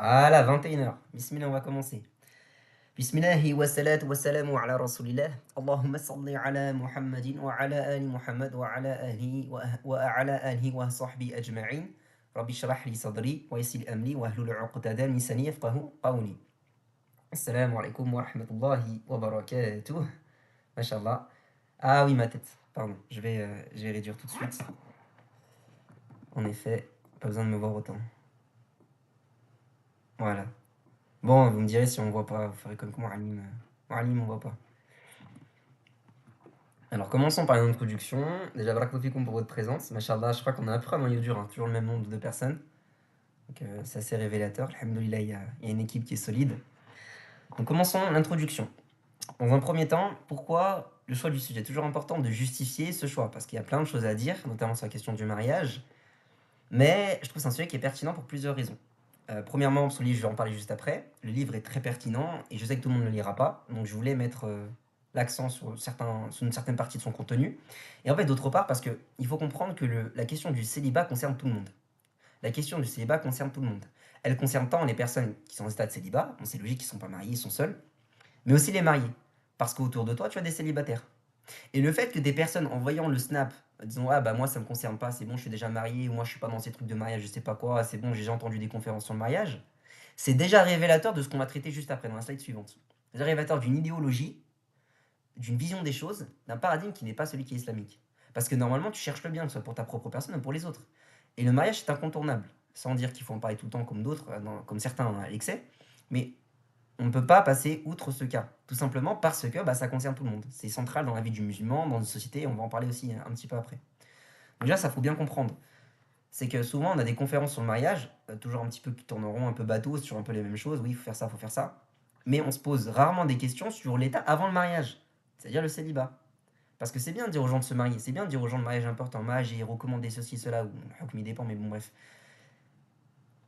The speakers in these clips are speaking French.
Voilà, 21 h. Bismillah, on va commencer. Bismillahi wa salatu wa salamu ala rasulillah. Allahumma salli ala Muhammadin wa ala ali Muhammad wa ala alihi wa ala alihi wa sahbi ajma'in. Rabbi shrah li sadri wa yassir amri wa ahlul 'uqdadan min lisani yafqahu qawli. Assalamu alaikum wa rahmatullahi wa barakatuh. Mashallah. Ah oui, ma tête. Pardon, je vais réduire tout de suite. En effet, pas besoin de me voir autant. Voilà. Bon, vous me direz si on voit pas, vous ferez comme Moualim. Moualim, on voit pas. Alors, commençons par une introduction. Déjà, barakallahu pour votre présence. Mashallah, je crois qu'on a à peu près un noyau dur, hein, toujours le même nombre de personnes. Donc, c'est assez révélateur. Alhamdoulilah, il y a une équipe qui est solide. Donc, commençons l'introduction. Dans un premier temps, pourquoi le choix du sujet? Toujours important de justifier ce choix, parce qu'il y a plein de choses à dire, notamment sur la question du mariage. Mais je trouve que c'est un sujet qui est pertinent pour plusieurs raisons. Premièrement, parce que le livre, je vais en parler juste après. Le livre est très pertinent et je sais que tout le monde ne le lira pas. Donc, je voulais mettre l'accent sur une certaine partie de son contenu. Et en fait, d'autre part, parce qu'il faut comprendre que la question du célibat concerne tout le monde. La question du célibat concerne tout le monde. Elle concerne tant les personnes qui sont en état de célibat, bon, c'est logique, ils ne sont pas mariés, ils sont seuls, mais aussi les mariés. Parce qu'autour de toi, tu as des célibataires. Et le fait que des personnes, en voyant le snap, disons, ah bah moi ça me concerne pas, c'est bon, je suis déjà marié, ou moi je suis pas dans ces trucs de mariage, je sais pas quoi, c'est bon, j'ai déjà entendu des conférences sur le mariage, c'est déjà révélateur de ce qu'on va traiter juste après, dans la slide suivante. C'est déjà révélateur d'une idéologie, d'une vision des choses, d'un paradigme qui n'est pas celui qui est islamique. Parce que normalement, tu cherches le bien, que ce soit pour ta propre personne ou pour les autres. Et le mariage, c'est incontournable. Sans dire qu'il faut en parler tout le temps comme d'autres, comme certains à l'excès, mais on ne peut pas passer outre ce cas. Tout simplement parce que ça concerne tout le monde. C'est central dans la vie du musulman, dans une société, et on va en parler aussi un petit peu après. Donc déjà, ça faut bien comprendre. C'est que souvent, on a des conférences sur le mariage, toujours un petit peu qui tourneront un peu bateau, sur un peu les mêmes choses. Oui, il faut faire ça, il faut faire ça. Mais on se pose rarement des questions sur l'état avant le mariage, c'est-à-dire le célibat. Parce que c'est bien de dire aux gens de se marier, c'est bien de dire aux gens le mariage est important, mariage et recommander ceci, cela, ou il dépend, mais bon, bref.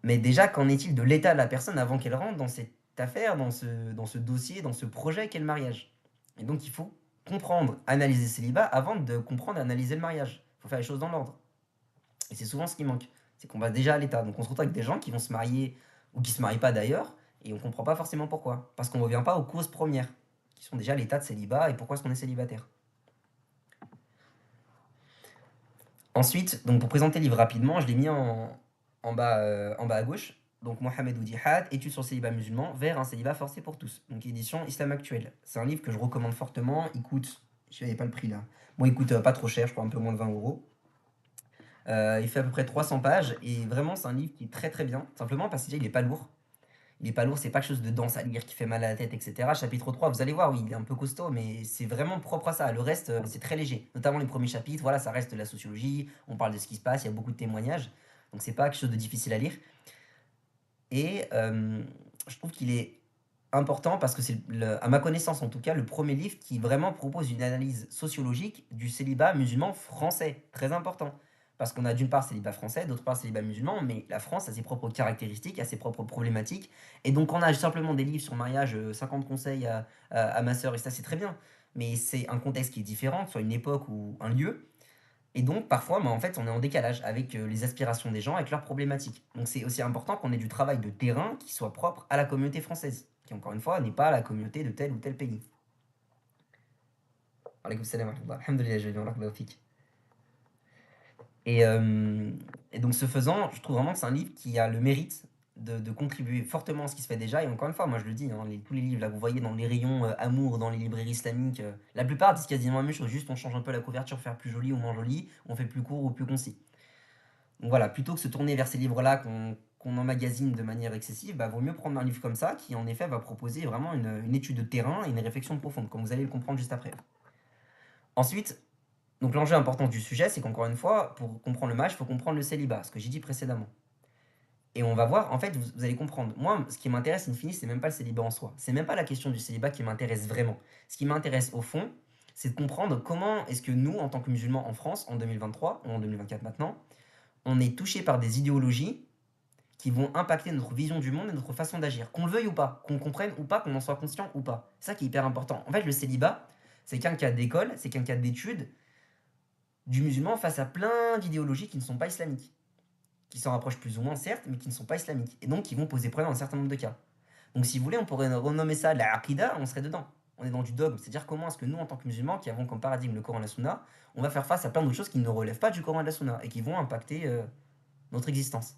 Mais déjà, qu'en est-il de l'état de la personne avant qu'elle rentre dans cette affaire, dans ce dossier, dans ce projet qu'est le mariage? Et donc, il faut comprendre, analyser le célibat avant de comprendre et analyser le mariage. Il faut faire les choses dans l'ordre. Et c'est souvent ce qui manque. C'est qu'on va déjà à l'état. Donc, on se retrouve avec des gens qui vont se marier ou qui se marient pas d'ailleurs, et on comprend pas forcément pourquoi. Parce qu'on ne revient pas aux causes premières, qui sont déjà l'état de célibat et pourquoi est-ce qu'on est célibataire. Ensuite, donc pour présenter le livre rapidement, je l'ai mis en bas à gauche. Donc Mohamed Oudihad, études sur le célibat musulman vers un célibat forcé pour tous. Donc édition Islam actuel. C'est un livre que je recommande fortement. Il coûte, je n'avais pas le prix là. Bon, il coûte pas trop cher, je crois un peu moins de 20 euros. Il fait à peu près 300 pages et vraiment c'est un livre qui est très très bien. Simplement parce qu'il n'est pas lourd. Il n'est pas lourd, c'est pas quelque chose de dense à lire qui fait mal à la tête, etc. Chapitre 3, vous allez voir, oui, il est un peu costaud, mais c'est vraiment propre à ça. Le reste, c'est très léger. Notamment les premiers chapitres, voilà, ça reste de la sociologie, on parle de ce qui se passe, il y a beaucoup de témoignages. Donc c'est pas quelque chose de difficile à lire. Et je trouve qu'il est important parce que c'est, à ma connaissance en tout cas, le premier livre qui vraiment propose une analyse sociologique du célibat musulman français. Très important. Parce qu'on a d'une part célibat français, d'autre part célibat musulman, mais la France a ses propres caractéristiques, a ses propres problématiques. Et donc on a simplement des livres sur le mariage, 50 conseils à ma sœur, et ça c'est très bien. Mais c'est un contexte qui est différent, soit une époque ou un lieu. Et donc, parfois, en fait, on est en décalage avec les aspirations des gens, avec leurs problématiques. Donc, c'est aussi important qu'on ait du travail de terrain qui soit propre à la communauté française, qui, encore une fois, n'est pas la communauté de tel ou tel pays. Alaykoum salam wa rahmatullah. Alhamdulillah, je vais bien, barakallahu fik. Et donc, ce faisant, je trouve vraiment que c'est un livre qui a le mérite de contribuer fortement à ce qui se fait déjà. Et encore une fois, moi je le dis, hein, tous les livres là, que vous voyez dans les rayons amour, dans les librairies islamiques, la plupart disent quasiment la même chose, juste on change un peu la couverture, faire plus joli ou moins joli, on fait plus court ou plus concis. Donc voilà, plutôt que se tourner vers ces livres-là qu'on emmagasine de manière excessive, vaut mieux prendre un livre comme ça qui en effet va proposer vraiment une étude de terrain et une réflexion profonde, comme vous allez le comprendre juste après. Ensuite, donc l'enjeu important du sujet, c'est qu'encore une fois, pour comprendre le mariage, il faut comprendre le célibat, ce que j'ai dit précédemment. Et on va voir, en fait, vous allez comprendre. Moi, ce qui m'intéresse, in fine, c'est même pas le célibat en soi. C'est même pas la question du célibat qui m'intéresse vraiment. Ce qui m'intéresse au fond, c'est de comprendre comment est-ce que nous, en tant que musulmans en France, en 2023, ou en 2024 maintenant, on est touché par des idéologies qui vont impacter notre vision du monde et notre façon d'agir. Qu'on le veuille ou pas, qu'on comprenne ou pas, qu'on en soit conscient ou pas. C'est ça qui est hyper important. En fait, le célibat, c'est qu'un cas d'école, c'est qu'un cas d'étude du musulman face à plein d'idéologies qui ne sont pas islamiques. qui s'en rapprochent plus ou moins, certes, mais qui ne sont pas islamiques, et donc qui vont poser problème dans un certain nombre de cas. Donc si vous voulez, on pourrait renommer ça la aqidah, on serait dedans. On est dans du dogme, c'est-à-dire comment est-ce que nous, en tant que musulmans, qui avons comme paradigme le Coran et la Sunna, on va faire face à plein d'autres choses qui ne relèvent pas du Coran et de la Sunna, et qui vont impacter notre existence.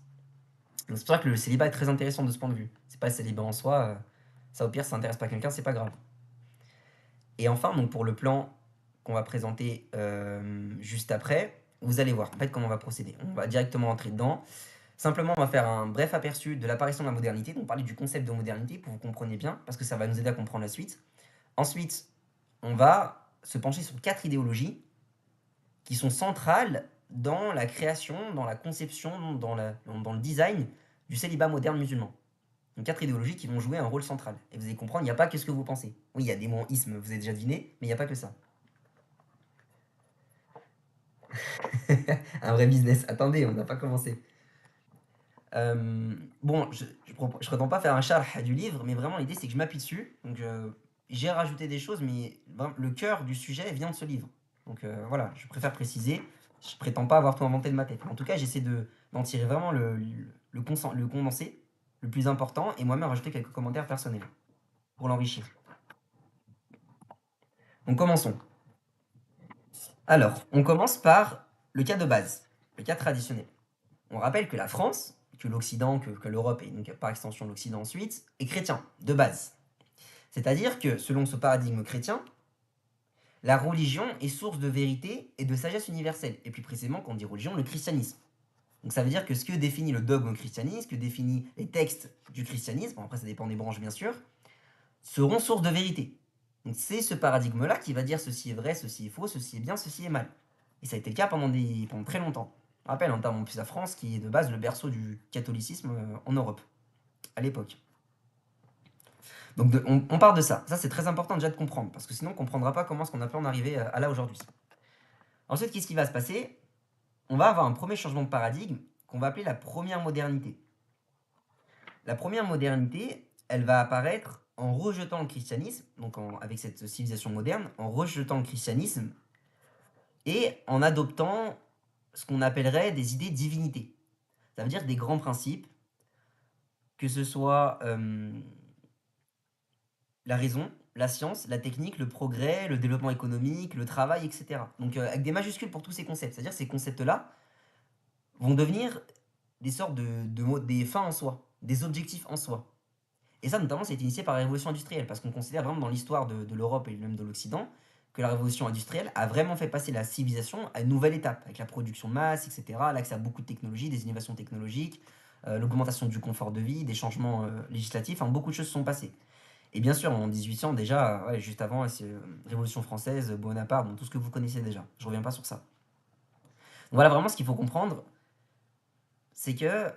Donc c'est pour ça que le célibat est très intéressant de ce point de vue. C'est pas le célibat en soi, ça au pire, ça n'intéresse pas quelqu'un, c'est pas grave. Et enfin, donc pour le plan qu'on va présenter juste après, vous allez voir en fait comment on va procéder. On va directement entrer dedans. Simplement, on va faire un bref aperçu de l'apparition de la modernité, donc parler du concept de modernité pour que vous compreniez bien, parce que ça va nous aider à comprendre la suite. Ensuite, on va se pencher sur 4 idéologies qui sont centrales dans la création, dans la conception, dans le design du célibat moderne musulman. Donc 4 idéologies qui vont jouer un rôle central. Et vous allez comprendre, il n'y a pas que ce que vous pensez. Oui, il y a des mots en isme, vous avez déjà deviné, mais il n'y a pas que ça. Un vrai business. Attendez, on n'a pas commencé. Bon, je prétends pas faire un charh du livre, mais vraiment l'idée c'est que je m'appuie dessus. Donc j'ai rajouté des choses, mais le cœur du sujet vient de ce livre. Donc voilà, je préfère préciser. Je prétends pas avoir tout inventé de ma tête. En tout cas, j'essaie d'en tirer vraiment le condensé, le plus important, et moi-même rajouter quelques commentaires personnels pour l'enrichir. Donc commençons. Alors, on commence par le cas de base, le cas traditionnel. On rappelle que la France, que l'Occident, que l'Europe et donc par extension l'Occident ensuite, est chrétien, de base. C'est-à-dire que selon ce paradigme chrétien, la religion est source de vérité et de sagesse universelle. Et plus précisément, quand on dit religion, le christianisme. Donc ça veut dire que ce que définit le dogme christianisme, ce que définit les textes du christianisme, bon après ça dépend des branches bien sûr, seront source de vérité. Donc c'est ce paradigme-là qui va dire ceci est vrai, ceci est faux, ceci est bien, ceci est mal. Et ça a été le cas pendant très longtemps. Je rappelle notamment plus la France qui est de base le berceau du catholicisme en Europe, à l'époque. Donc on part de ça. Ça c'est très important déjà de comprendre, parce que sinon on ne comprendra pas comment est-ce qu'on a pu en arriver à là aujourd'hui. Ensuite, qu'est-ce qui va se passer? On va avoir un premier changement de paradigme qu'on va appeler la première modernité. La première modernité, elle va apparaître en rejetant le christianisme, donc avec cette civilisation moderne, en rejetant le christianisme et en adoptant ce qu'on appellerait des idées divinités. Ça veut dire des grands principes, que ce soit la raison, la science, la technique, le progrès, le développement économique, le travail, etc. Donc avec des majuscules pour tous ces concepts. C'est-à-dire ces concepts-là vont devenir des sortes des fins en soi, des objectifs en soi. Et ça, notamment, ça a été initié par la révolution industrielle, parce qu'on considère vraiment dans l'histoire de l'Europe et même de l'Occident que la révolution industrielle a vraiment fait passer la civilisation à une nouvelle étape, avec la production de masse, etc., l'accès à beaucoup de technologies, des innovations technologiques, l'augmentation du confort de vie, des changements législatifs, enfin, beaucoup de choses se sont passées. Et bien sûr, en 1800, déjà, ouais, juste avant, c'est Révolution française, Bonaparte, donc tout ce que vous connaissez déjà. Je reviens pas sur ça. Donc voilà, vraiment, ce qu'il faut comprendre, c'est que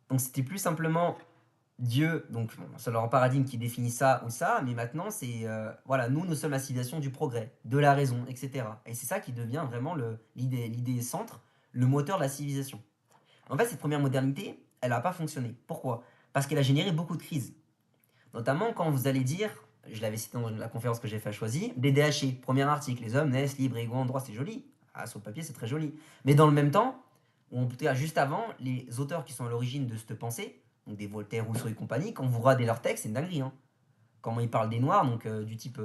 donc c'était plus simplement Dieu, donc bon, c'est leur paradigme qui définit ça ou ça, mais maintenant c'est voilà, nous sommes la civilisation du progrès, de la raison, etc. Et c'est ça qui devient vraiment l'idée centre, le moteur de la civilisation. En fait, cette première modernité, elle n'a pas fonctionné. Pourquoi? Parce qu'elle a généré beaucoup de crises. Notamment quand vous allez dire, je l'avais cité dans la conférence que j'ai fait à Choisy, BDHE, premier article, les hommes naissent libres et égaux en droit, c'est joli. Ah, sur le papier, c'est très joli. Mais dans le même temps, ou en tout cas juste avant, les auteurs qui sont à l'origine de cette pensée, donc des Voltaire, Rousseau et compagnie, quand vous regardez leurs textes, c'est une dinguerie. Hein. Comment ils parlent des Noirs, donc du type, je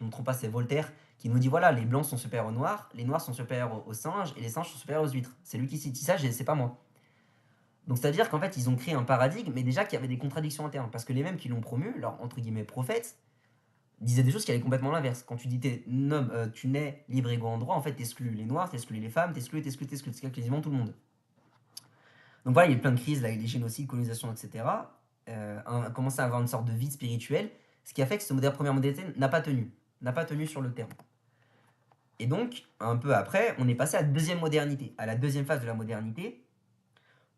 ne me trompe pas, c'est Voltaire qui nous dit voilà, les Blancs sont supérieurs aux Noirs, les Noirs sont supérieurs aux singes et les singes sont supérieurs aux huîtres. C'est lui qui cite ça, c'est pas moi. Donc c'est-à-dire qu'en fait, ils ont créé un paradigme, mais déjà qu'il y avait des contradictions internes. Parce que les mêmes qui l'ont promu, leurs entre guillemets prophètes, disaient des choses qui allaient complètement l'inverse. Quand tu dis tu nais libre et égaux en droit, en fait, t'exclus les noirs, t'exclus les femmes, t'exclus. C'est quasiment tout le monde. Donc voilà, il y a eu plein de crises, là, les génocides, colonisation, etc. On a commencé à avoir une sorte de vide spirituel, ce qui a fait que cette première modernité n'a pas tenu sur le terme. Et donc, un peu après, on est passé à la deuxième modernité, à la deuxième phase de la modernité,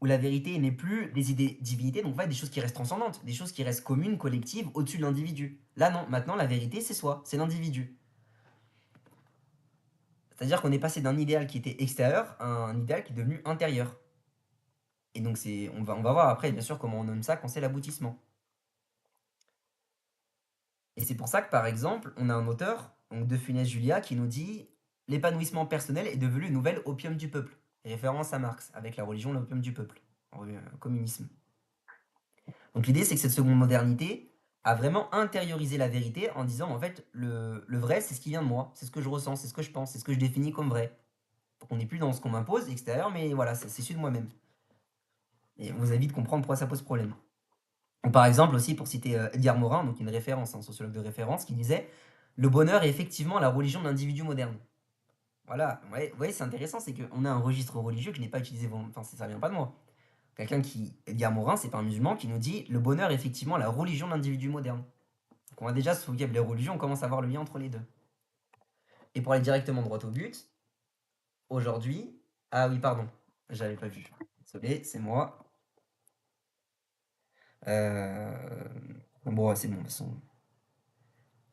où la vérité n'est plus des idées divinités, donc en fait des choses qui restent transcendantes, des choses qui restent communes, collectives, au-dessus de l'individu. Là non, maintenant la vérité c'est soi, c'est l'individu. C'est-à-dire qu'on est passé d'un idéal qui était extérieur à un idéal qui est devenu intérieur. Et donc on va voir après bien sûr comment on nomme ça quand c'est l'aboutissement. Et c'est pour ça que par exemple, on a un auteur, donc De Funès Julia, qui nous dit l'épanouissement personnel est devenu une nouvelle opium du peuple. référence à Marx, avec la religion, l'opium du peuple, communisme. Donc l'idée, c'est que cette seconde modernité a vraiment intériorisé la vérité en disant, en fait, le vrai, c'est ce qui vient de moi, c'est ce que je ressens, c'est ce que je pense, c'est ce que je définis comme vrai. Donc on n'est plus dans ce qu'on m'impose extérieur, mais voilà, c'est issu de moi-même. Et on vous invite à comprendre pourquoi ça pose problème. Ou par exemple aussi, pour citer Edgar Morin, donc une référence, un sociologue de référence, qui disait le bonheur est effectivement la religion de l'individu moderne. Voilà, ouais, vous voyez, c'est intéressant, c'est qu'on a un registre religieux qui n'est pas utilisé, enfin ça vient pas de moi. Quelqu'un qui, Edgar Morin, c'est pas un musulman, qui nous dit le bonheur est effectivement la religion de l'individu moderne. Donc on a déjà ce vocable les religions, on commence à voir le lien entre les deux. Et pour aller directement droit au but, aujourd'hui, ah oui, pardon, j'avais pas vu. Désolé, c'est moi. Bon, c'est bon, de toute façon.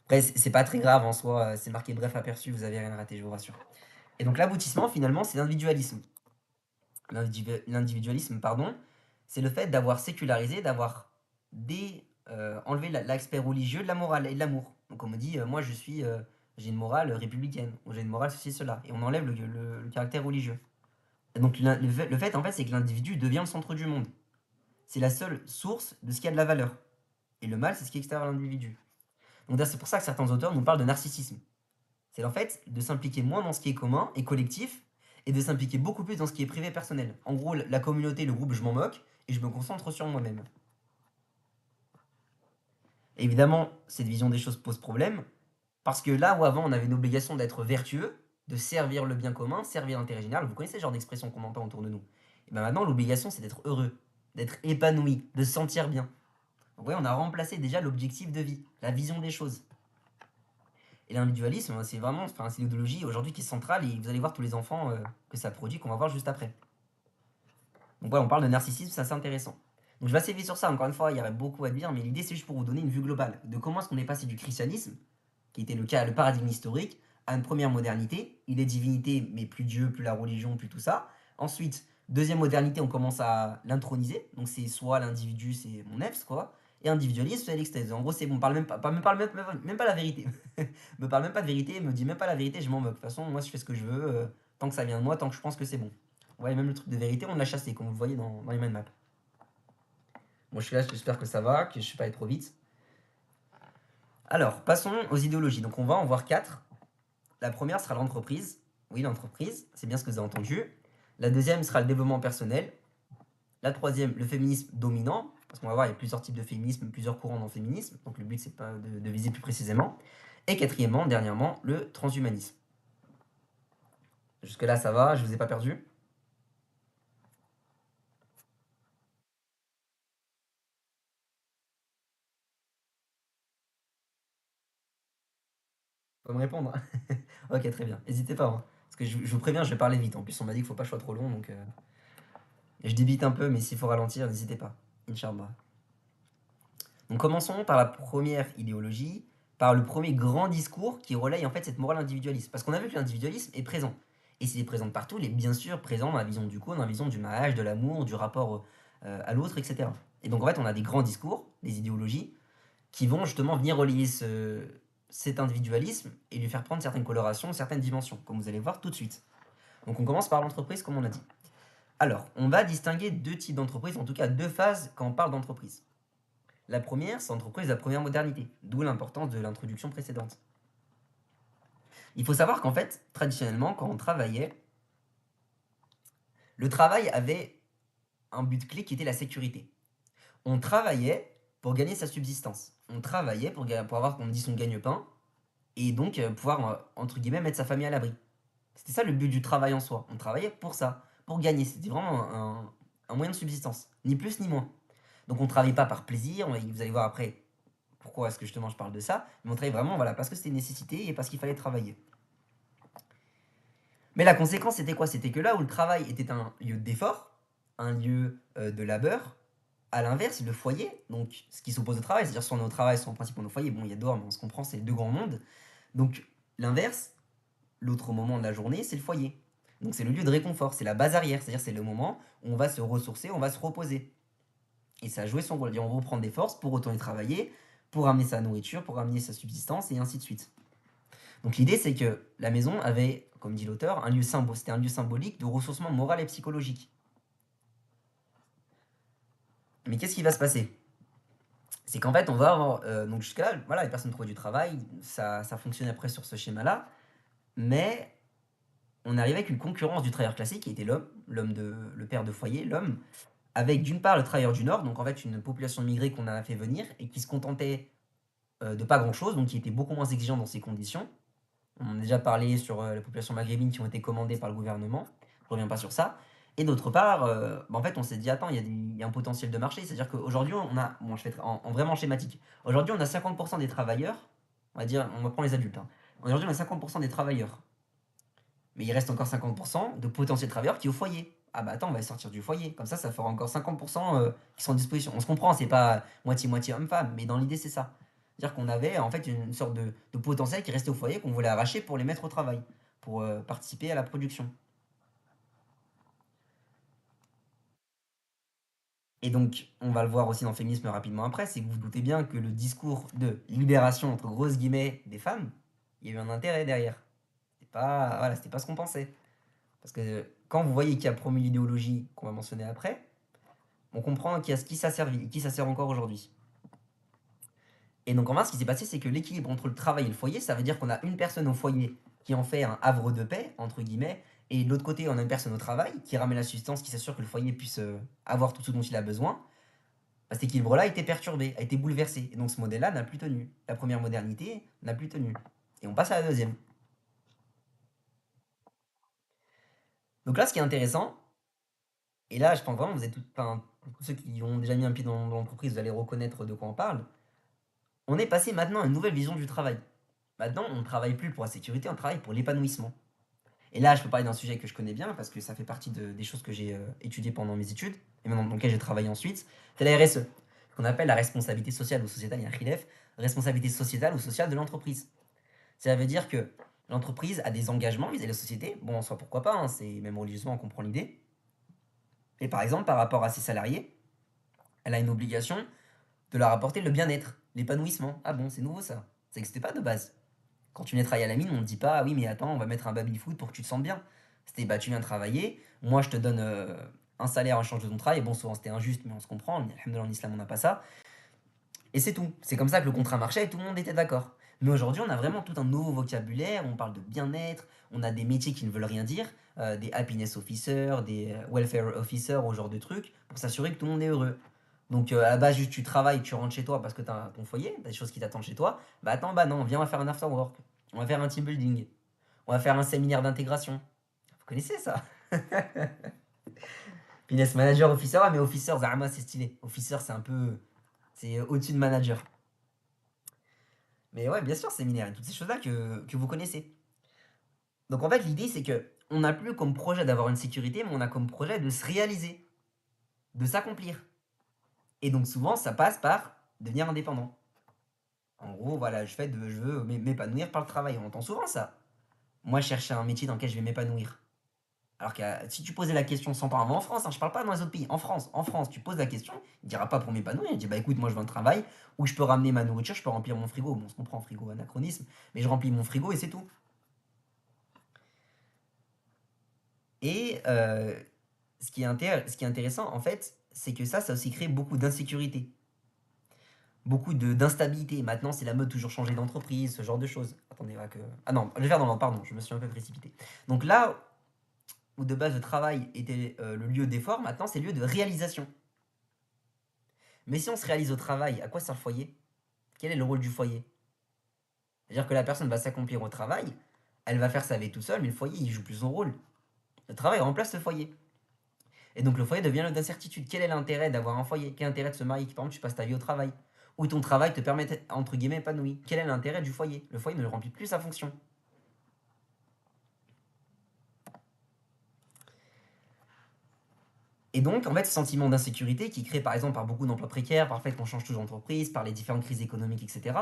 Après, c'est pas très grave en soi, c'est marqué bref aperçu, vous avez rien raté, je vous rassure. Et donc l'aboutissement, finalement, c'est l'individualisme. L'individualisme, pardon, c'est le fait d'avoir sécularisé, d'avoir enlevé l'aspect religieux de la morale et de l'amour. Donc on me dit, moi j'ai une morale républicaine, ou j'ai une morale ceci, cela, et on enlève le caractère religieux. Et donc le fait, en fait, c'est que l'individu devient le centre du monde. C'est la seule source de ce qui a de la valeur. Et le mal, c'est ce qui est extérieur à l'individu. Donc c'est pour ça que certains auteurs nous parlent de narcissisme. C'est en fait de s'impliquer moins dans ce qui est commun et collectif, et de s'impliquer beaucoup plus dans ce qui est privé et personnel. En gros, la communauté, le groupe, je m'en moque, et je me concentre sur moi-même. Évidemment, cette vision des choses pose problème, parce que là où avant on avait une obligation d'être vertueux, de servir le bien commun, servir l'intérêt général, vous connaissez ce genre d'expression qu'on entend autour de nous. Et bien maintenant, l'obligation, c'est d'être heureux, d'être épanoui, de se sentir bien. Donc ouais, on a remplacé déjà l'objectif de vie, la vision des choses. Et l'individualisme, c'est vraiment, enfin, c'est l'idéologie aujourd'hui qui est centrale, et vous allez voir tous les enfants que ça produit, qu'on va voir juste après. Donc voilà, on parle de narcissisme, c'est assez intéressant. Donc je vais assez vite sur ça, encore une fois, il y aurait beaucoup à dire, mais l'idée c'est juste pour vous donner une vue globale de comment est-ce qu'on est passé du christianisme, qui était le paradigme historique, à une première modernité. Il est divinité, mais plus Dieu, plus la religion, plus tout ça. Ensuite, deuxième modernité, on commence à l'introniser, donc c'est soit l'individu, c'est mon nefs, quoi. Et individualisme, c'est l'extase. En gros, c'est bon, parle même pas, me parle même pas la vérité. Me parle même pas de vérité, me dit même pas la vérité, je m'en moque. De toute façon, moi je fais ce que je veux, tant que ça vient de moi, tant que je pense que c'est bon. Ouais, même le truc de vérité, on l'a chassé, comme vous le voyez dans les mind maps. Bon, je suis là, j'espère que ça va, que je suis pas allé trop vite. Alors, passons aux idéologies. Donc, on va en voir 4. La première sera l'entreprise. Oui, l'entreprise, c'est bien ce que vous avez entendu. La deuxième sera le développement personnel. La troisième, le féminisme dominant. Parce qu'on va voir, il y a plusieurs types de féminisme, plusieurs courants dans le féminisme. Donc, le but, c'est pas de viser plus précisément. Et quatrièmement, dernièrement, le transhumanisme. Jusque-là, ça va, je vous ai pas perdu. Faut me répondre. Ok, très bien. N'hésitez pas, hein. Parce que je vous préviens, je vais parler vite. En plus, on m'a dit qu'il faut pas que je sois trop long, donc je débite un peu, mais s'il faut ralentir, n'hésitez pas. Inch'Allah. Donc commençons par la première idéologie, par le premier grand discours qui relaye en fait cette morale individualiste. Parce qu'on a vu que l'individualisme est présent. Et s'il est présent de partout, il est bien sûr présent dans la vision du couple, dans la vision du mariage, de l'amour, du rapport à l'autre, etc. Et donc en fait, on a des grands discours, des idéologies, qui vont justement venir relayer cet individualisme et lui faire prendre certaines colorations, certaines dimensions, comme vous allez voir tout de suite. Donc on commence par l'entreprise, comme on a dit. Alors, on va distinguer deux types d'entreprises, en tout cas deux phases quand on parle d'entreprise. La première, c'est l'entreprise de la première modernité, d'où l'importance de l'introduction précédente. Il faut savoir qu'en fait, traditionnellement, quand on travaillait, le travail avait un but clé qui était la sécurité. On travaillait pour gagner sa subsistance. On travaillait pour avoir, comme on dit, son gagne-pain, et donc pouvoir, entre guillemets, mettre sa famille à l'abri. C'était ça le but du travail en soi. On travaillait pour ça, pour gagner. C'était vraiment un moyen de subsistance, ni plus ni moins. Donc on ne travaillait pas par plaisir, vous allez voir après pourquoi est-ce que justement je parle de ça, mais on travaillait vraiment voilà, parce que c'était une nécessité et parce qu'il fallait travailler. Mais la conséquence c'était quoi? C'était que là où le travail était un lieu d'effort, un lieu de labeur, à l'inverse, le foyer, donc ce qui s'oppose au travail, c'est-à-dire soit on est au travail, soit en principe on est au foyer, bon il y a dehors, mais on se comprend, c'est les deux grands mondes. Donc l'inverse, l'autre moment de la journée, c'est le foyer. Donc c'est le lieu de réconfort, c'est la base arrière, c'est-à-dire c'est le moment où on va se ressourcer, on va se reposer. Et ça a joué son rôle. On va reprendre des forces pour retourner travailler, pour amener sa nourriture, pour amener sa subsistance, et ainsi de suite. Donc l'idée, c'est que la maison avait, comme dit l'auteur, c'était un lieu symbolique de ressourcement moral et psychologique. Mais qu'est-ce qui va se passer? C'est qu'en fait, on va avoir. Donc jusque-là, voilà, les personnes trouvaient du travail, ça fonctionnait après sur ce schéma-là, mais on arrivait avec une concurrence du travailleur classique qui était le père de foyer, l'homme, avec d'une part le travailleur du Nord, donc en fait une population migrée qu'on a fait venir et qui se contentait de pas grand-chose, donc qui était beaucoup moins exigeant dans ces conditions. On en a déjà parlé sur la population maghrébine qui ont été commandées par le gouvernement, je reviens pas sur ça. Et d'autre part, en fait, on s'est dit, attends, il y a un potentiel de marché, c'est-à-dire qu'aujourd'hui, on a, bon, je vais être en vraiment schématique, aujourd'hui, on a 50% des travailleurs, on va dire, on va prendre les adultes, hein. Aujourd'hui, on a 50% des travailleurs, mais il reste encore 50% de potentiels travailleurs qui est au foyer. Ah bah attends, on va les sortir du foyer. Comme ça fera encore 50% qui sont en disposition. On se comprend, c'est pas moitié-moitié homme-femme, mais dans l'idée, c'est ça. C'est-à-dire qu'on avait en fait une sorte de potentiel qui restait au foyer, qu'on voulait arracher pour les mettre au travail, pour participer à la production. Et donc, on va le voir aussi dans le féminisme rapidement après, c'est que vous vous doutez bien que le discours de libération, entre grosses guillemets, des femmes, il y a eu un intérêt derrière. C'était pas ce qu'on pensait. Parce que quand vous voyez qui a promu l'idéologie qu'on va mentionner après, on comprend qui ça servi et qui ça sert encore aujourd'hui. Et donc en fait, ce qui s'est passé, c'est que l'équilibre entre le travail et le foyer, ça veut dire qu'on a une personne au foyer qui en fait un havre de paix, entre guillemets, et de l'autre côté, on a une personne au travail qui ramène la substance, qui s'assure que le foyer puisse avoir tout ce dont il a besoin. Bah, cet équilibre-là a été perturbé, a été bouleversé. Et donc ce modèle-là n'a plus tenu. La première modernité n'a plus tenu. Et on passe à la deuxième. Donc là, ce qui est intéressant, et là, je pense vraiment, vous êtes enfin, tous ceux qui ont déjà mis un pied dans l'entreprise, vous allez reconnaître de quoi on parle. On est passé maintenant à une nouvelle vision du travail. Maintenant, on ne travaille plus pour la sécurité, on travaille pour l'épanouissement. Et là, je peux parler d'un sujet que je connais bien parce que ça fait partie des choses que j'ai étudiées pendant mes études et maintenant dans lesquelles j'ai travaillé ensuite. C'est la RSE, qu'on appelle la responsabilité sociale ou sociétale, il y a un RILEF, responsabilité sociétale ou sociale de l'entreprise. Ça veut dire que l'entreprise a des engagements vis-à-vis de la société. Bon, en soi, pourquoi pas, hein, c'est même religieusement, on comprend l'idée. Et par exemple, par rapport à ses salariés, elle a une obligation de leur apporter le bien-être, l'épanouissement. Ah bon, c'est nouveau ça. Ça n'existait pas de base. Quand tu viens travailler à la mine, on ne dit pas, ah oui, mais attends, on va mettre un baby-foot pour que tu te sentes bien. C'était, bah, tu viens travailler, moi je te donne un salaire en échange de ton travail. Bon, souvent c'était injuste, mais on se comprend. Alhamdoulilah, en islam, on n'a pas ça. Et c'est tout. C'est comme ça que le contrat marchait et tout le monde était d'accord. Mais aujourd'hui, on a vraiment tout un nouveau vocabulaire. On parle de bien-être, on a des métiers qui ne veulent rien dire, des happiness officers, des welfare officers, au genre de trucs, pour s'assurer que tout le monde est heureux. Donc à la base, juste tu travailles, tu rentres chez toi parce que tu as ton foyer, t'as des choses qui t'attendent chez toi. Bah attends, bah non, viens, on va faire un after work. On va faire un team building. On va faire un séminaire d'intégration. Vous connaissez ça? Happiness manager, officer, ah, mais officer, Zahama, c'est stylé. Officer, c'est un peu. C'est au-dessus de manager. Mais ouais, bien sûr, séminaire et toutes ces choses-là que vous connaissez. Donc en fait, l'idée, c'est que on n'a plus comme projet d'avoir une sécurité, mais on a comme projet de se réaliser, de s'accomplir. Et donc souvent, ça passe par devenir indépendant. En gros, voilà, je veux m'épanouir par le travail. On entend souvent ça. Moi, je cherche un métier dans lequel je vais m'épanouir. Alors que si tu posais la question sans parler en France, hein, je parle pas dans les autres pays, en France, tu poses la question, il dira pas pour m'épanouir, il dit bah écoute, moi je veux un travail où je peux ramener ma nourriture, je peux remplir mon frigo. Bon, on se comprend, frigo, anachronisme, mais je remplis mon frigo et c'est tout. Et ce qui est intéressant, en fait, c'est que ça aussi crée beaucoup d'insécurité, beaucoup d'instabilité. Maintenant, c'est la mode toujours changer d'entreprise, ce genre de choses. Attendez, là que. Ah non, je vais faire dans l'ordre, pardon, je me suis un peu précipité. Donc là où de base le travail était le lieu d'effort, maintenant c'est le lieu de réalisation. Mais si on se réalise au travail, à quoi sert le foyer? Quel est le rôle du foyer? C'est-à-dire que la personne va s'accomplir au travail, elle va faire sa vie tout seul, mais le foyer, il joue plus son rôle. Le travail remplace le foyer. Et donc le foyer devient le d'incertitude. Quel est l'intérêt d'avoir un foyer? Quel est l'intérêt de se marier? Par exemple, tu passes ta vie au travail. Ou ton travail te permet d'être, entre guillemets, épanoui. Quel est l'intérêt du foyer? Le foyer ne remplit plus sa fonction. Et donc, en fait, ce sentiment d'insécurité qui est créé par exemple par beaucoup d'emplois précaires, par le fait qu'on change toujours d'entreprise, par les différentes crises économiques, etc.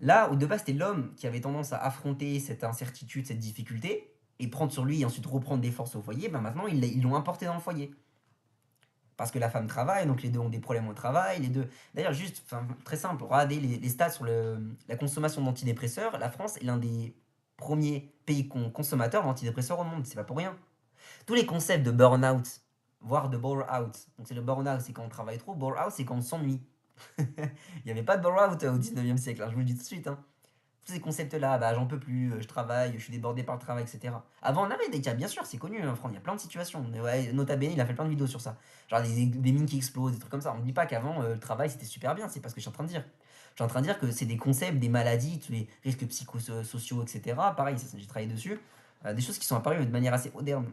Là où de base c'était l'homme qui avait tendance à affronter cette incertitude, cette difficulté, et prendre sur lui et ensuite reprendre des forces au foyer, ben maintenant ils l'ont importé dans le foyer. Parce que la femme travaille, donc les deux ont des problèmes au travail, les deux. D'ailleurs, juste, enfin, très simple, regardez les stats sur la consommation d'antidépresseurs. La France est l'un des premier pays consommateur d'antidépresseurs au monde. C'est pas pour rien. Tous les concepts de burn-out, voire de bore-out. Donc c'est le burn-out, c'est quand on travaille trop. Bore-out, c'est quand on s'ennuie. Il n'y avait pas de bore-out au 19e siècle, hein, je vous le dis tout de suite. Hein. Tous ces concepts-là, bah, j'en peux plus, je travaille, je suis débordé par le travail, etc. Avant, on avait des cas, bien sûr, c'est connu, hein, il y a plein de situations. Ouais, Nota Bene, il a fait plein de vidéos sur ça. Genre des mines qui explosent, des trucs comme ça. On ne dit pas qu'avant, le travail, c'était super bien, c'est pas ce que je suis en train de dire. Je suis en train de dire que c'est des concepts, des maladies, tous les risques psychosociaux, etc. Pareil, j'ai travaillé dessus. Des choses qui sont apparues de manière assez moderne.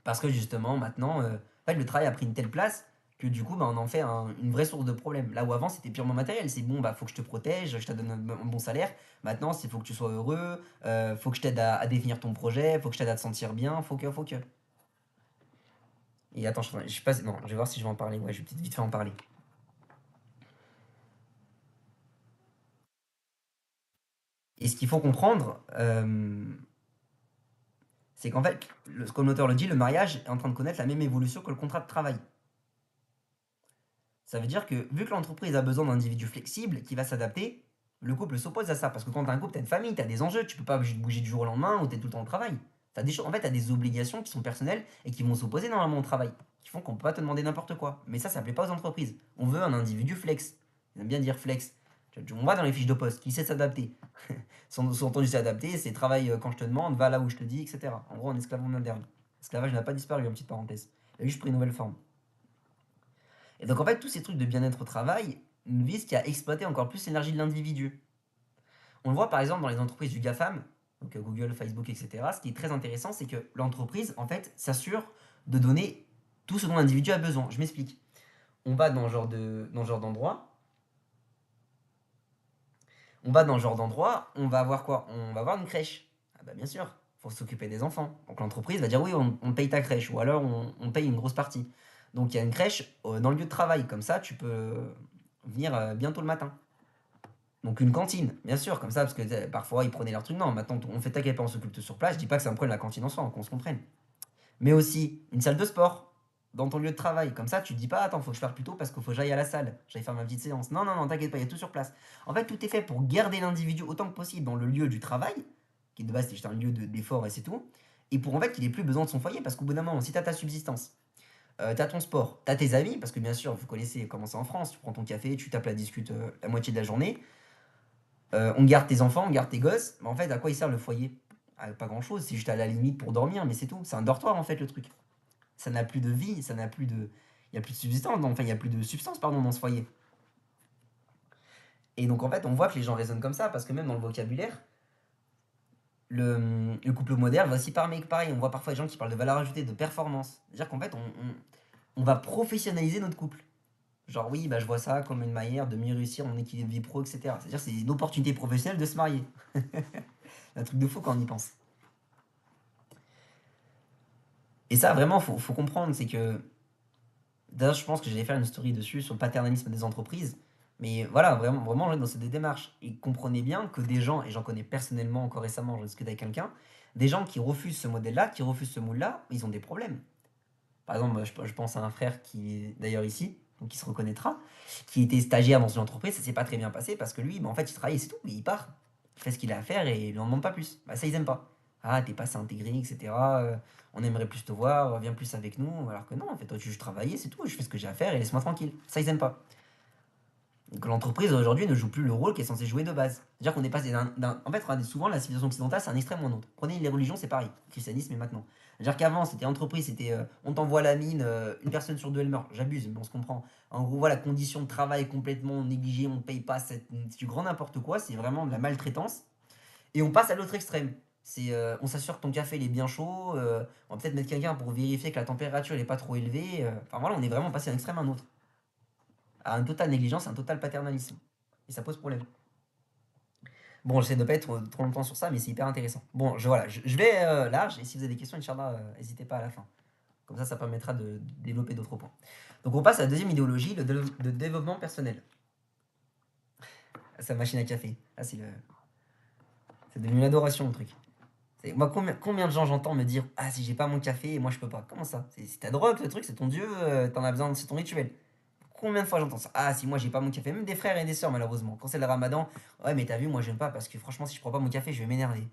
Parce que justement, maintenant, en fait, le travail a pris une telle place que du coup, bah, on en fait une vraie source de problème. Là où avant, c'était purement matériel. C'est bon, bah, faut que je te protège, je te donne un bon salaire. Maintenant, c'est faut que tu sois heureux, faut que je t'aide à définir ton projet, faut que je t'aide à te sentir bien, faut que. Et attends, je sais pas, non, je vais voir si je vais en parler. Ouais, je vais peut-être vite fait en parler. Et ce qu'il faut comprendre, c'est qu'en fait, comme l'auteur le dit, le mariage est en train de connaître la même évolution que le contrat de travail. Ça veut dire que vu que l'entreprise a besoin d'individus flexibles qui va s'adapter, le couple s'oppose à ça. Parce que quand tu as un couple, tu as une famille, tu as des enjeux, tu peux pas bouger du jour au lendemain ou tu es tout le temps au travail. En fait, tu as des obligations qui sont personnelles et qui vont s'opposer normalement au travail, qui font qu'on peut pas te demander n'importe quoi. Mais ça plaît pas aux entreprises. On veut un individu flex. Ils aiment bien dire flex. On voit dans les fiches de poste qui sait s'adapter. Son entendu s'adapter, c'est travail quand je te demande, va là où je te dis, etc. En gros, un esclave en moderne. L'esclavage n'a pas disparu, en petite parenthèse. Il a juste pris une nouvelle forme. Et donc en fait, tous ces trucs de bien-être au travail ne visent qu'à exploiter encore plus l'énergie de l'individu. On le voit par exemple dans les entreprises du GAFAM, donc Google, Facebook, etc. Ce qui est très intéressant, c'est que l'entreprise, en fait, s'assure de donner tout ce dont l'individu a besoin. Je m'explique. On va dans ce genre d'endroit, on va avoir quoi? On va avoir une crèche. Ah bah bien sûr, il faut s'occuper des enfants. Donc l'entreprise va dire oui, on paye ta crèche, ou alors on paye une grosse partie. Donc il y a une crèche dans le lieu de travail, comme ça tu peux venir bientôt le matin. Donc une cantine, bien sûr, comme ça, parce que parfois ils prenaient leur truc. Non, maintenant on fait taquet pas, on s'occupe de sur place. Je dis pas que c'est un problème la cantine en soi, hein, qu'on se comprenne. Mais aussi une salle de sport dans ton lieu de travail. Comme ça, tu te dis pas, attends, faut que je parte plus tôt parce qu'il faut que j'aille à la salle, j'aille faire ma petite séance. Non, non, non, t'inquiète pas, il y a tout sur place. En fait, tout est fait pour garder l'individu autant que possible dans le lieu du travail, qui de base c'est juste un lieu d'effort et c'est tout. Et pour en fait qu'il ait plus besoin de son foyer, parce qu'au bout d'un moment, si t'as ta subsistance, t'as ton sport, t'as tes amis, parce que bien sûr, vous connaissez comment c'est en France, tu prends ton café, tu tapes la discute la moitié de la journée, on garde tes enfants, on garde tes gosses, mais en fait, à quoi il sert le foyer? Pas grand chose, c'est juste à la limite pour dormir, mais c'est tout. C'est un dortoir en fait le truc. Ça n'a plus de vie, ça n'a plus de. Il n'y a plus de subsistance, enfin, il n'y a plus de substance, pardon, dans ce foyer. Et donc, en fait, on voit que les gens raisonnent comme ça, parce que même dans le vocabulaire, le couple moderne va aussi pareil. On voit parfois des gens qui parlent de valeur ajoutée, de performance. C'est-à-dire qu'en fait, on va professionnaliser notre couple. Genre, oui, bah, je vois ça comme une manière de mieux réussir en équilibre vie pro, etc. C'est-à-dire c'est une opportunité professionnelle de se marier. Un truc de fou quand on y pense. Et ça, vraiment, faut comprendre, c'est que d'ailleurs, je pense que j'allais faire une story dessus sur le paternalisme des entreprises. Mais voilà, vraiment, vraiment, dans cette démarche. Et comprenez bien que des gens, et j'en connais personnellement encore récemment, j'en discutais avec quelqu'un, des gens qui refusent ce modèle-là, qui refusent ce moule-là, ils ont des problèmes. Par exemple, je pense à un frère qui est d'ailleurs ici, donc qui se reconnaîtra, qui était stagiaire dans une entreprise, ça s'est pas très bien passé parce que lui, bah, en fait, il travaille, c'est tout, mais il part. Il fait ce qu'il a à faire et il n'en demande pas plus. Bah, ça, ils aiment pas. Ah, t'es pas assez intégré, etc. On aimerait plus te voir, viens plus avec nous. Alors que non, en fait, toi, tu juste travailler, c'est tout, je fais ce que j'ai à faire et laisse-moi tranquille. Ça, ils aiment pas. Donc l'entreprise aujourd'hui ne joue plus le rôle qu'elle est censée jouer de base. C'est-à-dire qu'on est passé En fait, regardez, souvent, la civilisation occidentale, c'est un extrême ou un autre. Prenez les religions, c'est pareil. Le christianisme et maintenant. C'est-à-dire qu'avant, c'était entreprise, c'était on t'envoie la mine, une personne sur deux elle meurt. J'abuse, mais on se comprend. En gros, voilà, conditions de travail complètement négligées, on ne paye pas, c'est du grand n'importe quoi, c'est vraiment de la maltraitance. Et on passe à l'autre extrême. C'est on s'assure que ton café il est bien chaud, on va peut-être mettre quelqu'un pour vérifier que la température n'est pas trop élevée. Enfin voilà, on est vraiment passé d'un extrême à un autre. À une totale négligence, un total paternalisme. Et ça pose problème. Bon, j'essaie de pas être trop longtemps sur ça, mais c'est hyper intéressant. Bon, je vais large, et si vous avez des questions, Inch'Allah, n'hésitez pas à la fin. Comme ça permettra de développer d'autres points. Donc on passe à la deuxième idéologie, le développement personnel. Sa machine à café. Ah, c'est devenu l'adoration, le truc. Moi, combien de gens j'entends me dire ah, si j'ai pas mon café, moi je peux pas. Comment ça? C'est ta drogue, le truc, c'est ton dieu, t'en as besoin, c'est ton rituel. Combien de fois j'entends ça? Ah, si moi j'ai pas mon café, même des frères et des sœurs, malheureusement. Quand c'est le ramadan, ouais, mais t'as vu, moi j'aime pas parce que franchement, si je prends pas mon café, je vais m'énerver.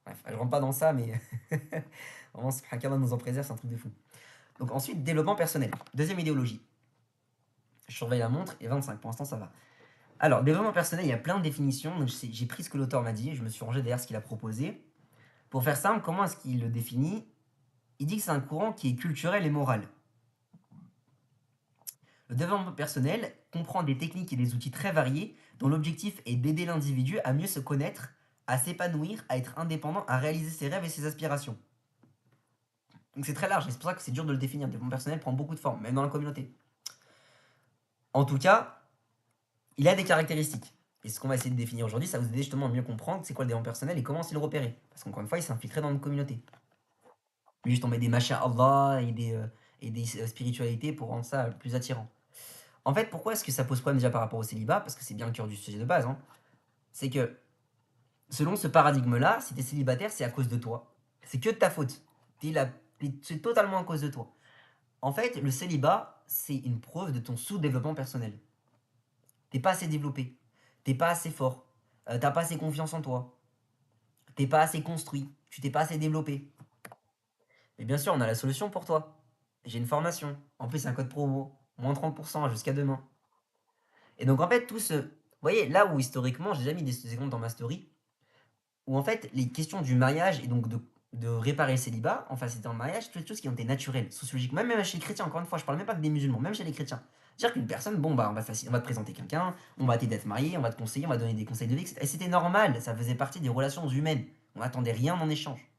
Bref, je rentre pas dans ça, mais vraiment, subhanallah nous en préserve, c'est un truc de fou. Donc ensuite, développement personnel. Deuxième idéologie. Je surveille la montre et 25, pour l'instant ça va. Alors, développement personnel, il y a plein de définitions. Donc j'ai pris ce que l'auteur m'a dit, et je me suis rangé derrière ce qu'il a proposé. Pour faire simple, comment est-ce qu'il le définit? Il dit que c'est un courant qui est culturel et moral. Le développement personnel comprend des techniques et des outils très variés dont l'objectif est d'aider l'individu à mieux se connaître, à s'épanouir, à être indépendant, à réaliser ses rêves et ses aspirations. Donc c'est très large, et c'est pour ça que c'est dur de le définir. Le développement personnel prend beaucoup de formes, même dans la communauté. En tout cas, il a des caractéristiques. Et ce qu'on va essayer de définir aujourd'hui, ça va vous aider justement à mieux comprendre c'est quoi le développement personnel et comment s'y le repérer. Parce qu'encore une fois, il s'est infiltré dans notre communauté. Lui, juste on met des machins Allah et des spiritualités pour rendre ça plus attirant. En fait, pourquoi est-ce que ça pose problème déjà par rapport au célibat? Parce que c'est bien le cœur du sujet de base. Hein. C'est que, selon ce paradigme-là, si t'es célibataire, c'est à cause de toi. C'est que de ta faute. C'est totalement à cause de toi. En fait, le célibat, c'est une preuve de ton sous-développement personnel. T'es pas assez développé. T'es pas assez fort. T'as pas assez confiance en toi. T'es pas assez construit. Tu t'es pas assez développé. Mais bien sûr, on a la solution pour toi. J'ai une formation. En plus, c'est un code promo. Moins 30% jusqu'à demain. Et donc, en fait, tout ce. Vous voyez, là où historiquement, j'ai déjà mis des exemples dans ma story, où en fait, les questions du mariage et donc de réparer le célibat, enfin, c'était dans le mariage, toutes les choses qui ont été naturelles, sociologiquement, même chez les chrétiens, encore une fois, je parle même pas que des musulmans, même chez les chrétiens. Dire qu'une personne, bon, bah, on va te présenter quelqu'un, on va t'aider à te marier, on va te conseiller, on va te donner des conseils de vie, etc. Et c'était normal, ça faisait partie des relations humaines. On n'attendait rien en échange.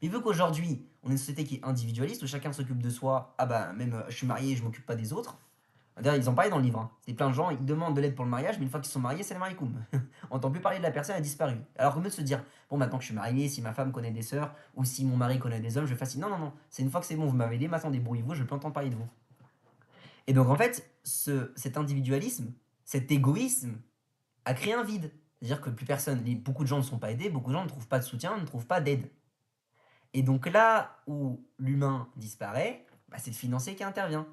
Mais vu qu'aujourd'hui, on est une société qui est individualiste, où chacun s'occupe de soi, ah bah, même je suis marié, je m'occupe pas des autres, d'ailleurs, ils en parlaient dans le livre. Hein. C'est plein de gens, ils demandent de l'aide pour le mariage, mais une fois qu'ils sont mariés, c'est le marikoum. On n'entend plus parler de la personne, elle a disparu. Alors qu'au lieu de se dire, bon, maintenant que je suis marié, si ma femme connaît des sœurs, ou si mon mari connaît des hommes, je facile. Non, non, non. C'est une fois que c'est bon, vous m'avez aidé, maintenant débrouillez-vous, je veux plus entendre parler de vous. Et donc, en fait, cet individualisme, cet égoïsme, a créé un vide. C'est-à-dire que plus personne, beaucoup de gens ne sont pas aidés, beaucoup de gens ne trouvent pas de soutien, ne trouvent pas d'aide. Et donc là où l'humain disparaît, bah, c'est le financier qui intervient.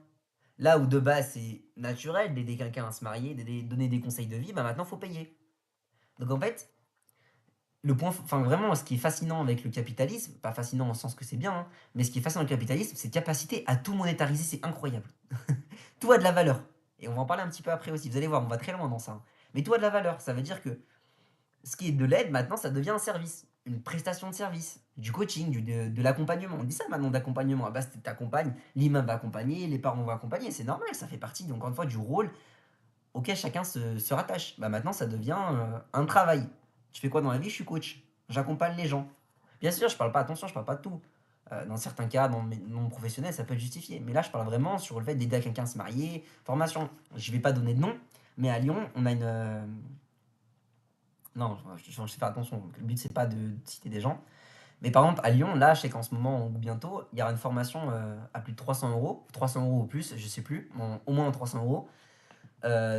Là où de base c'est naturel d'aider quelqu'un à se marier, d'aider, donner des conseils de vie, bah maintenant faut payer. Donc en fait, le point, enfin vraiment, ce qui est fascinant avec le capitalisme, pas fascinant en sens que c'est bien, hein, mais ce qui est fascinant avec le capitalisme, c'est cette capacité à tout monétariser, c'est incroyable. Tout a de la valeur. Et on va en parler un petit peu après aussi. Vous allez voir, on va très loin dans ça. Hein. Mais tout a de la valeur. Ça veut dire que ce qui est de l'aide, maintenant, ça devient un service, une prestation de service, du coaching, de l'accompagnement. On dit ça maintenant d'accompagnement. À base, tu t'accompagnes, l'imam va accompagner, les parents vont accompagner. C'est normal, ça fait partie, encore une fois, du rôle auquel chacun se rattache. Bah maintenant, ça devient un travail. Je fais quoi dans la vie? Je suis coach. J'accompagne les gens. Bien sûr, je parle pas, attention, je parle pas de tout. Dans certains cas, dans mon professionnel, ça peut être justifié. Mais là, je parle vraiment sur le fait d'aider quelqu'un à se marier, formation. Je vais pas donner de nom, mais à Lyon, on a une, non, je fais attention. Le but, c'est pas de citer des gens. Mais par exemple, à Lyon, là, je sais qu'en ce moment ou bientôt, il y aura une formation à plus de 300 euros, 300 euros ou plus, je sais plus, au moins 300 euros,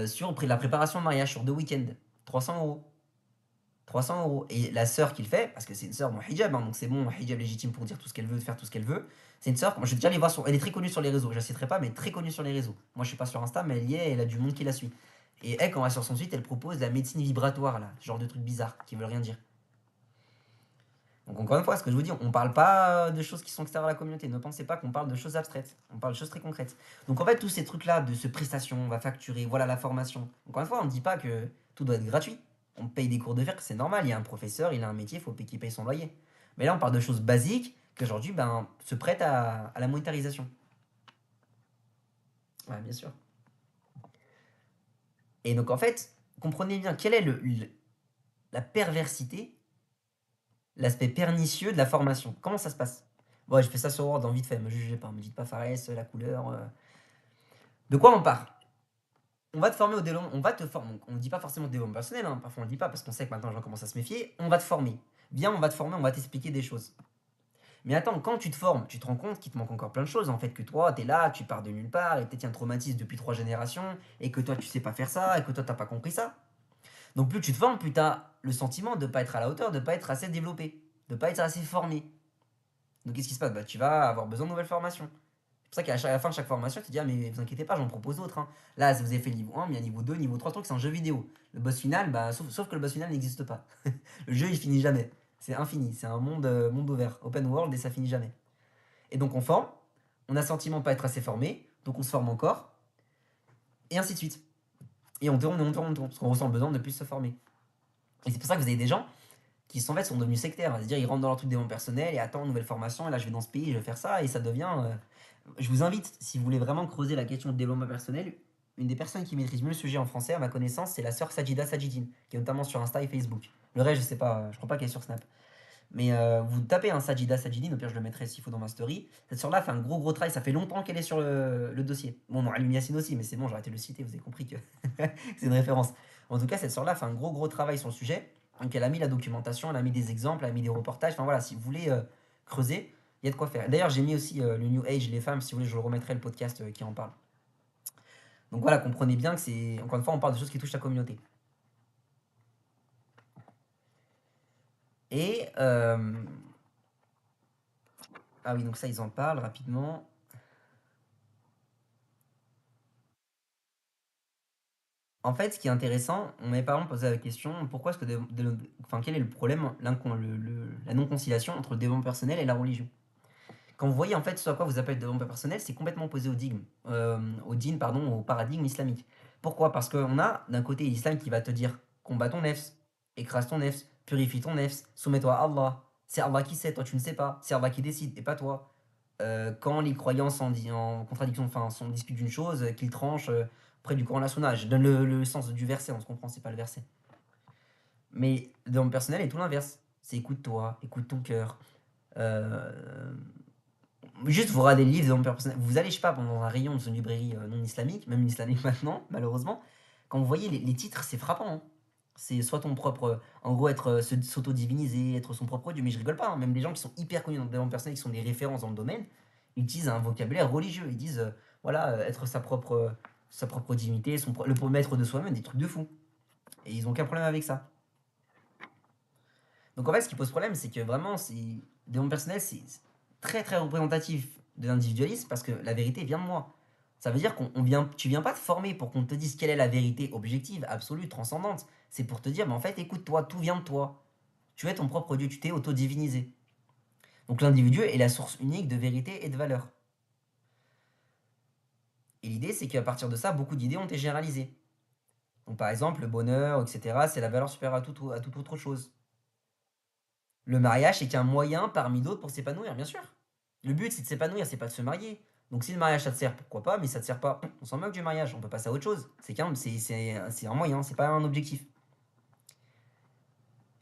sur la préparation de mariage sur 2 week-ends. 300 euros. 300 euros. Et la sœur qu'il fait, parce que c'est une sœur, mon hijab, hein, donc c'est bon, hijab légitime pour dire tout ce qu'elle veut, faire tout ce qu'elle veut. C'est une sœur, moi je vais déjà aller voir elle est très connue sur les réseaux, je la citerai pas, mais très connue sur les réseaux. Moi je suis pas sur Insta, mais elle y est, elle a du monde qui la suit. Et elle, quand on va sur son site, elle propose la médecine vibratoire, là, ce genre de trucs bizarres, qui veulent rien dire. Donc encore une fois, ce que je vous dis, on parle pas de choses qui sont extérieures à la communauté. Ne pensez pas qu'on parle de choses abstraites. On parle de choses très concrètes. Donc en fait, tous ces trucs-là, de ce prestation, on va facturer, voilà la formation. Encore une fois, on ne dit pas que tout doit être gratuit. On paye des cours de faire, c'est normal. Il y a un professeur, il a un métier, il faut qu'il paye son loyer. Mais là, on parle de choses basiques qui aujourd'hui ben, se prêtent à la monétarisation. Ouais, bien sûr. Et donc en fait, comprenez bien quelle est la perversité, l'aspect pernicieux de la formation. Comment ça se passe? Bon, je fais ça sur Word en vite fait, me jugez pas, me dites pas Fares, la couleur. De quoi on part? On va te former au développement, on va te former. On ne dit pas forcément développement personnel, hein, parfois on ne le dit pas parce qu'on sait que maintenant les gens commencent à se méfier. On va te former. Bien, on va te former, on va t'expliquer des choses. Mais attends, quand tu te formes, tu te rends compte qu'il te manque encore plein de choses. En fait, que toi, tu es là, tu pars de nulle part, et peut-être y a un traumatisme depuis 3 générations, et que toi, tu sais pas faire ça, et que toi, t'as pas compris ça. Donc plus tu te formes, plus tu as le sentiment de ne pas être à la hauteur, de ne pas être assez développé, de ne pas être assez formé. Donc qu'est-ce qui se passe? Bah, tu vas avoir besoin de nouvelles formations. C'est pour ça qu'à la fin de chaque formation, tu te dis, ah, mais vous inquiétez pas, j'en propose d'autres. Hein. Là, vous avez fait le niveau 1, mais il y a niveau 2, niveau 3, truc, c'est un jeu vidéo. Le boss final, bah, sauf que le boss final n'existe pas. Le jeu, il finit jamais. C'est infini, c'est un monde ouvert, open world, et ça finit jamais. Et donc on forme, on a le sentiment de pas être assez formé, donc on se forme encore, et ainsi de suite. Et on tourne, et on tourne, on tourne, parce qu'on ressent le besoin de plus se former. Et c'est pour ça que vous avez des gens qui sont, en fait, sont devenus sectaires. C'est-à-dire, ils rentrent dans leur truc développement personnel et attendent nouvelle formation, et là je vais dans ce pays, je vais faire ça, et ça devient. Je vous invite, si vous voulez vraiment creuser la question de développement personnel, une des personnes qui maîtrise mieux le sujet en français, à ma connaissance, c'est la sœur Sajida Sajidine, qui est notamment sur Insta et Facebook. Le reste, je sais pas, je crois pas qu'elle est sur Snap. Mais vous tapez un Sajida Sajidine, au pire je le mettrai s'il faut dans ma story. Cette sœur-là fait un gros travail, ça fait longtemps qu'elle est sur le dossier. Bon, non, Alioune Yassine aussi, mais c'est bon, j'ai arrêté de le citer, vous avez compris que c'est une référence. En tout cas, cette sœur-là fait un gros travail sur le sujet. Donc elle a mis la documentation, elle a mis des exemples, elle a mis des reportages. Enfin voilà, si vous voulez creuser, il y a de quoi faire. D'ailleurs, j'ai mis aussi le New Age, les femmes, si vous voulez, je le remettrai le podcast qui en parle. Donc voilà, comprenez bien que c'est, encore une fois, on parle de choses qui touchent la communauté. Et, ah oui, donc ça, ils en parlent rapidement. En fait, ce qui est intéressant, on m'avait par exemple posé la question, pourquoi est-ce que, enfin, quel est le problème, la non-conciliation entre le développement personnel et la religion? Quand vous voyez en fait ce à quoi vous appelez le développement personnel, c'est complètement opposé au dîn, pardon, au paradigme islamique. Pourquoi? Parce qu'on a d'un côté l'islam qui va te dire combat ton nefs, écrase ton nefs, purifie ton nefs, soumets-toi à Allah. C'est Allah qui sait, toi tu ne sais pas. C'est Allah qui décide et pas toi. Quand les croyants sont en contradiction, enfin sont en dispute d'une chose, qu'ils tranchent près du Coran la Sunna. Je donne le sens du verset, on se comprend, c'est pas le verset. Mais le développement personnel est tout l'inverse. C'est écoute-toi, écoute ton cœur. Euh, Juste vous regardez des livres de développement personnel. Vous allez, je sais pas, dans un rayon de une librairie non islamique, même islamique maintenant, malheureusement. Quand vous voyez les titres, c'est frappant, hein. C'est soit ton propre. En gros, être s'auto-diviniser, être son propre Dieu. Mais je rigole pas, hein. Même des gens qui sont hyper connus dans le développement personnel, qui sont des références dans le domaine, ils utilisent un vocabulaire religieux. Ils disent, voilà, être sa propre divinité, le maître de soi-même, des trucs de fou. Et ils ont aucun problème avec ça. Donc en fait, ce qui pose problème, c'est que vraiment, le développement personnel, c'est très représentatif de l'individualisme parce que la vérité vient de moi. Ça veut dire tu viens pas te former pour qu'on te dise quelle est la vérité objective, absolue, transcendante. C'est pour te dire, mais en fait, écoute-toi, tout vient de toi. Tu es ton propre Dieu, tu t'es auto-divinisé. Donc l'individu est la source unique de vérité et de valeur. Et l'idée, c'est qu'à partir de ça, beaucoup d'idées ont été généralisées. Donc par exemple, le bonheur, etc., c'est la valeur supérieure à toute autre chose. Le mariage, c'est qu'un moyen parmi d'autres pour s'épanouir, bien sûr. Le but, c'est de s'épanouir, c'est pas de se marier. Donc si le mariage, ça te sert, pourquoi pas, mais ça te sert pas, on s'en moque du mariage, on peut passer à autre chose. C'est un moyen, c'est pas un objectif.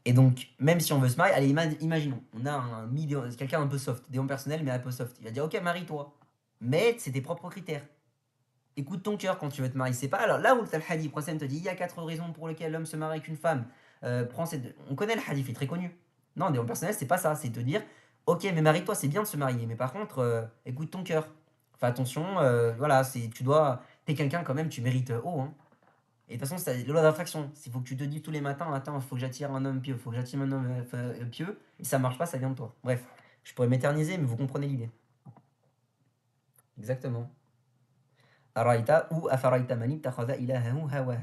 Et donc, même si on veut se marier, allez, imaginons, on a quelqu'un un peu soft, déon personnel, mais un peu soft. Il va dire, ok, marie-toi. Mais c'est tes propres critères. Écoute ton cœur quand tu veux te marier. C'est pas alors là où le hadith, Prophète te dit, il y a 4 raisons pour lesquelles l'homme se marie avec une femme. On connaît le hadith, il est très connu. Non, développement personnel, c'est pas ça. C'est te dire, ok, mais marie-toi, c'est bien de se marier, mais par contre, écoute ton cœur. Fais attention, voilà, t'es quelqu'un quand même, tu mérites haut, hein. Et de toute façon, c'est la loi d'attraction. Il faut que tu te dis tous les matins, attends, il faut que j'attire un homme pieux, il faut que j'attire un homme pieux. Et ça marche pas, ça vient de toi. Bref, je pourrais m'éterniser, mais vous comprenez l'idée. Exactement. Araïta ou Afaraïta mani takhadha ilahahu hawa.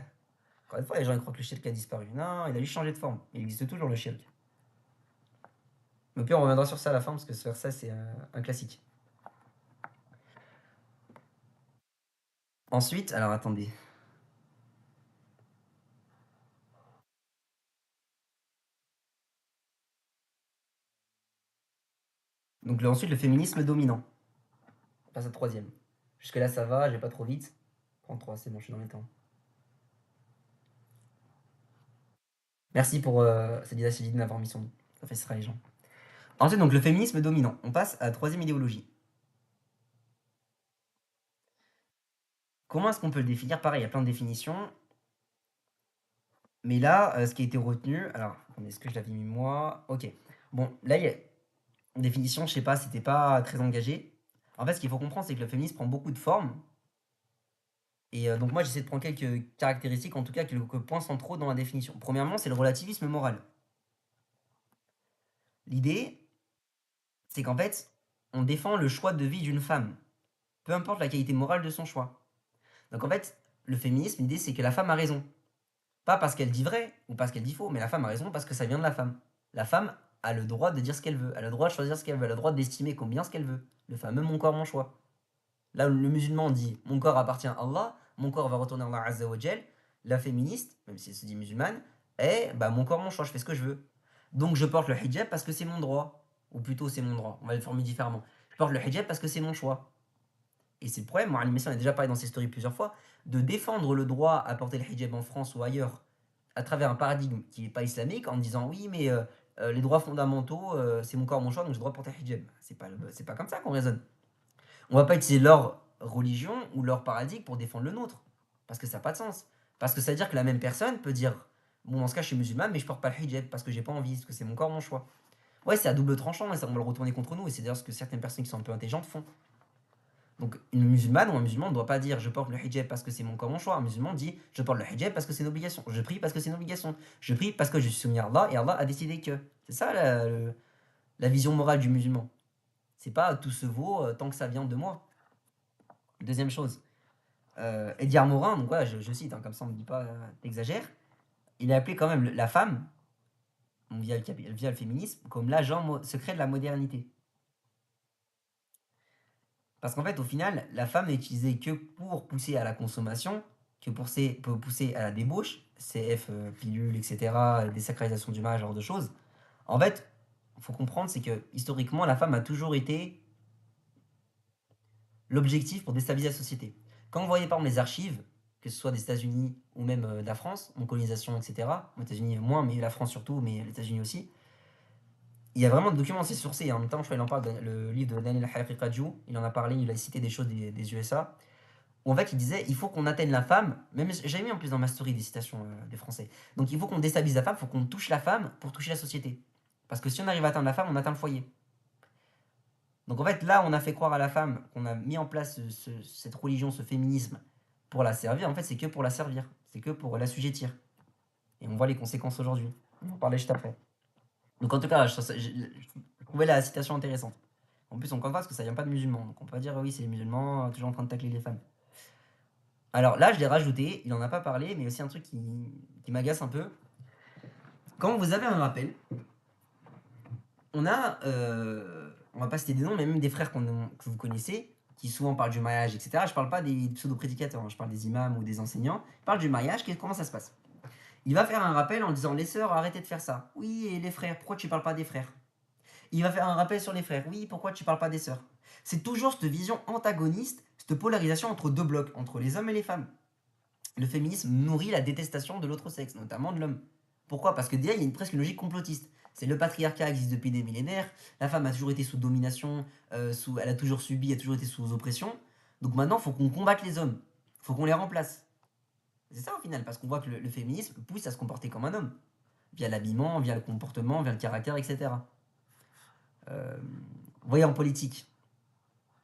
Encore une fois, les gens ils croient que le shirk a disparu. Non, il a juste changé de forme. Il existe toujours le shirk. Mais puis on reviendra sur ça à la fin parce que faire ça c'est un classique. Ensuite, alors attendez. Donc ensuite le féminisme dominant. On passe à troisième. Jusque là ça va, je vais pas trop vite. 33, c'est bon, je suis dans les temps. Merci pour cette idée de m'avoir mis son nom. Ça fait sera les gens. Ensuite donc le féminisme dominant. On passe à la troisième idéologie. Comment est-ce qu'on peut le définir? Pareil, il y a plein de définitions. Mais là, ce qui a été retenu. Alors, attendez, est-ce que je l'avais mis moi? Ok. Bon, là, il y a une définition, je sais pas, c'était pas très engagé. En fait, ce qu'il faut comprendre, c'est que le féminisme prend beaucoup de formes. Et donc, moi, j'essaie de prendre quelques caractéristiques, en tout cas, quelques points centraux dans la définition. Premièrement, c'est le relativisme moral. L'idée, c'est qu'en fait, on défend le choix de vie d'une femme, peu importe la qualité morale de son choix. Donc, en fait, le féminisme, l'idée, c'est que la femme a raison. Pas parce qu'elle dit vrai ou parce qu'elle dit faux, mais la femme a raison parce que ça vient de la femme. La femme a le droit de dire ce qu'elle veut, a le droit de choisir ce qu'elle veut, a le droit d'estimer combien ce qu'elle veut. Le fameux mon corps, mon choix. Là, le musulman dit mon corps appartient à Allah, mon corps va retourner à Allah Azza wa Jal. La féministe, même si elle se dit musulmane, est bah, mon corps, mon choix, je fais ce que je veux. Donc je porte le hijab parce que c'est mon droit. Ou plutôt, c'est mon droit, on va le formuler différemment. Je porte le hijab parce que c'est mon choix. Et c'est le problème, moi, on a déjà parlé dans ses stories plusieurs fois, de défendre le droit à porter le hijab en France ou ailleurs à travers un paradigme qui n'est pas islamique en disant oui, mais les droits fondamentaux, c'est mon corps, mon choix, donc j'ai le droit de porter le hijab. C'est pas comme ça qu'on raisonne. On va pas utiliser leur religion ou leur paradigme pour défendre le nôtre. Parce que ça n'a pas de sens. Parce que ça veut dire que la même personne peut dire bon, dans ce cas, je suis musulman, mais je porte pas le hijab parce que j'ai pas envie, parce que c'est mon corps, mon choix. Ouais, c'est à double tranchant et ça, on va le retourner contre nous. Et c'est d'ailleurs ce que certaines personnes qui sont un peu intelligentes font. Donc, une musulmane ou un musulman ne doit pas dire je porte le hijab parce que c'est mon corps, mon choix. Un musulman dit je porte le hijab parce que c'est une obligation. Je prie parce que c'est une obligation. Je prie parce que je suis soumis à Allah et Allah a décidé que. C'est ça la vision morale du musulman. C'est pas tout se vaut tant que ça vient de moi. Deuxième chose, Edgar Morin, donc voilà, je cite, hein, comme ça on ne me dit pas t'exagères, il a appelé quand même la femme, via le féminisme, comme l'agent secret de la modernité. Parce qu'en fait, au final, la femme n'est utilisée que pour pousser à la consommation, que pour pousser à la débauche, CF, pilules, etc., désacralisation du mariage, ce genre de choses. En fait, il faut comprendre, c'est que historiquement, la femme a toujours été l'objectif pour déstabiliser la société. Quand vous voyez par exemple les archives, que ce soit des États-Unis ou même de la France, en colonisation, etc., aux États-Unis moins, mais la France surtout, mais les États-Unis aussi, il y a vraiment des documents, c'est sourcé. En même temps, je crois qu'il en parle, le livre de Daniel Haqiqatjou, il en a parlé, il a cité des choses des USA, où en fait il disait il faut qu'on atteigne la femme, même j'avais mis en plus dans ma story des citations des Français. Donc il faut qu'on déstabilise la femme, il faut qu'on touche la femme pour toucher la société. Parce que si on arrive à atteindre la femme, on atteint le foyer. Donc en fait, là, on a fait croire à la femme qu'on a mis en place cette religion, ce féminisme pour la servir. En fait, c'est que pour la servir. C'est que pour l'assujettir. Et on voit les conséquences aujourd'hui. On va en parler juste après. Donc en tout cas, je trouvais la citation intéressante. En plus, on comprend parce que ça vient pas de musulmans. Donc on peut pas dire oui, c'est les musulmans toujours en train de tacler les femmes. Alors là, je l'ai rajouté, il en a pas parlé, mais aussi un truc qui m'agace un peu. Quand vous avez un rappel, on va pas citer des noms, mais même des frères que vous connaissez, qui souvent parlent du mariage, etc. Je parle pas des pseudo-prédicateurs, hein, je parle des imams ou des enseignants. Ils parlent du mariage, comment ça se passe. Il va faire un rappel en disant les sœurs, arrêtez de faire ça. Oui, et les frères, pourquoi tu parles pas des frères? Il va faire un rappel sur les frères. Oui, pourquoi tu parles pas des sœurs? C'est toujours cette vision antagoniste, cette polarisation entre deux blocs, entre les hommes et les femmes. Le féminisme nourrit la détestation de l'autre sexe, notamment de l'homme. Pourquoi? Parce que déjà, il y a presque une logique complotiste. C'est le patriarcat existe depuis des millénaires, la femme a toujours été sous domination, elle a toujours subi, a toujours été sous oppression. Donc maintenant, il faut qu'on combatte les hommes, il faut qu'on les remplace. C'est ça au final, parce qu'on voit que le féminisme pousse à se comporter comme un homme, via l'habillement, via le comportement, via le caractère, etc. Vous voyez en politique,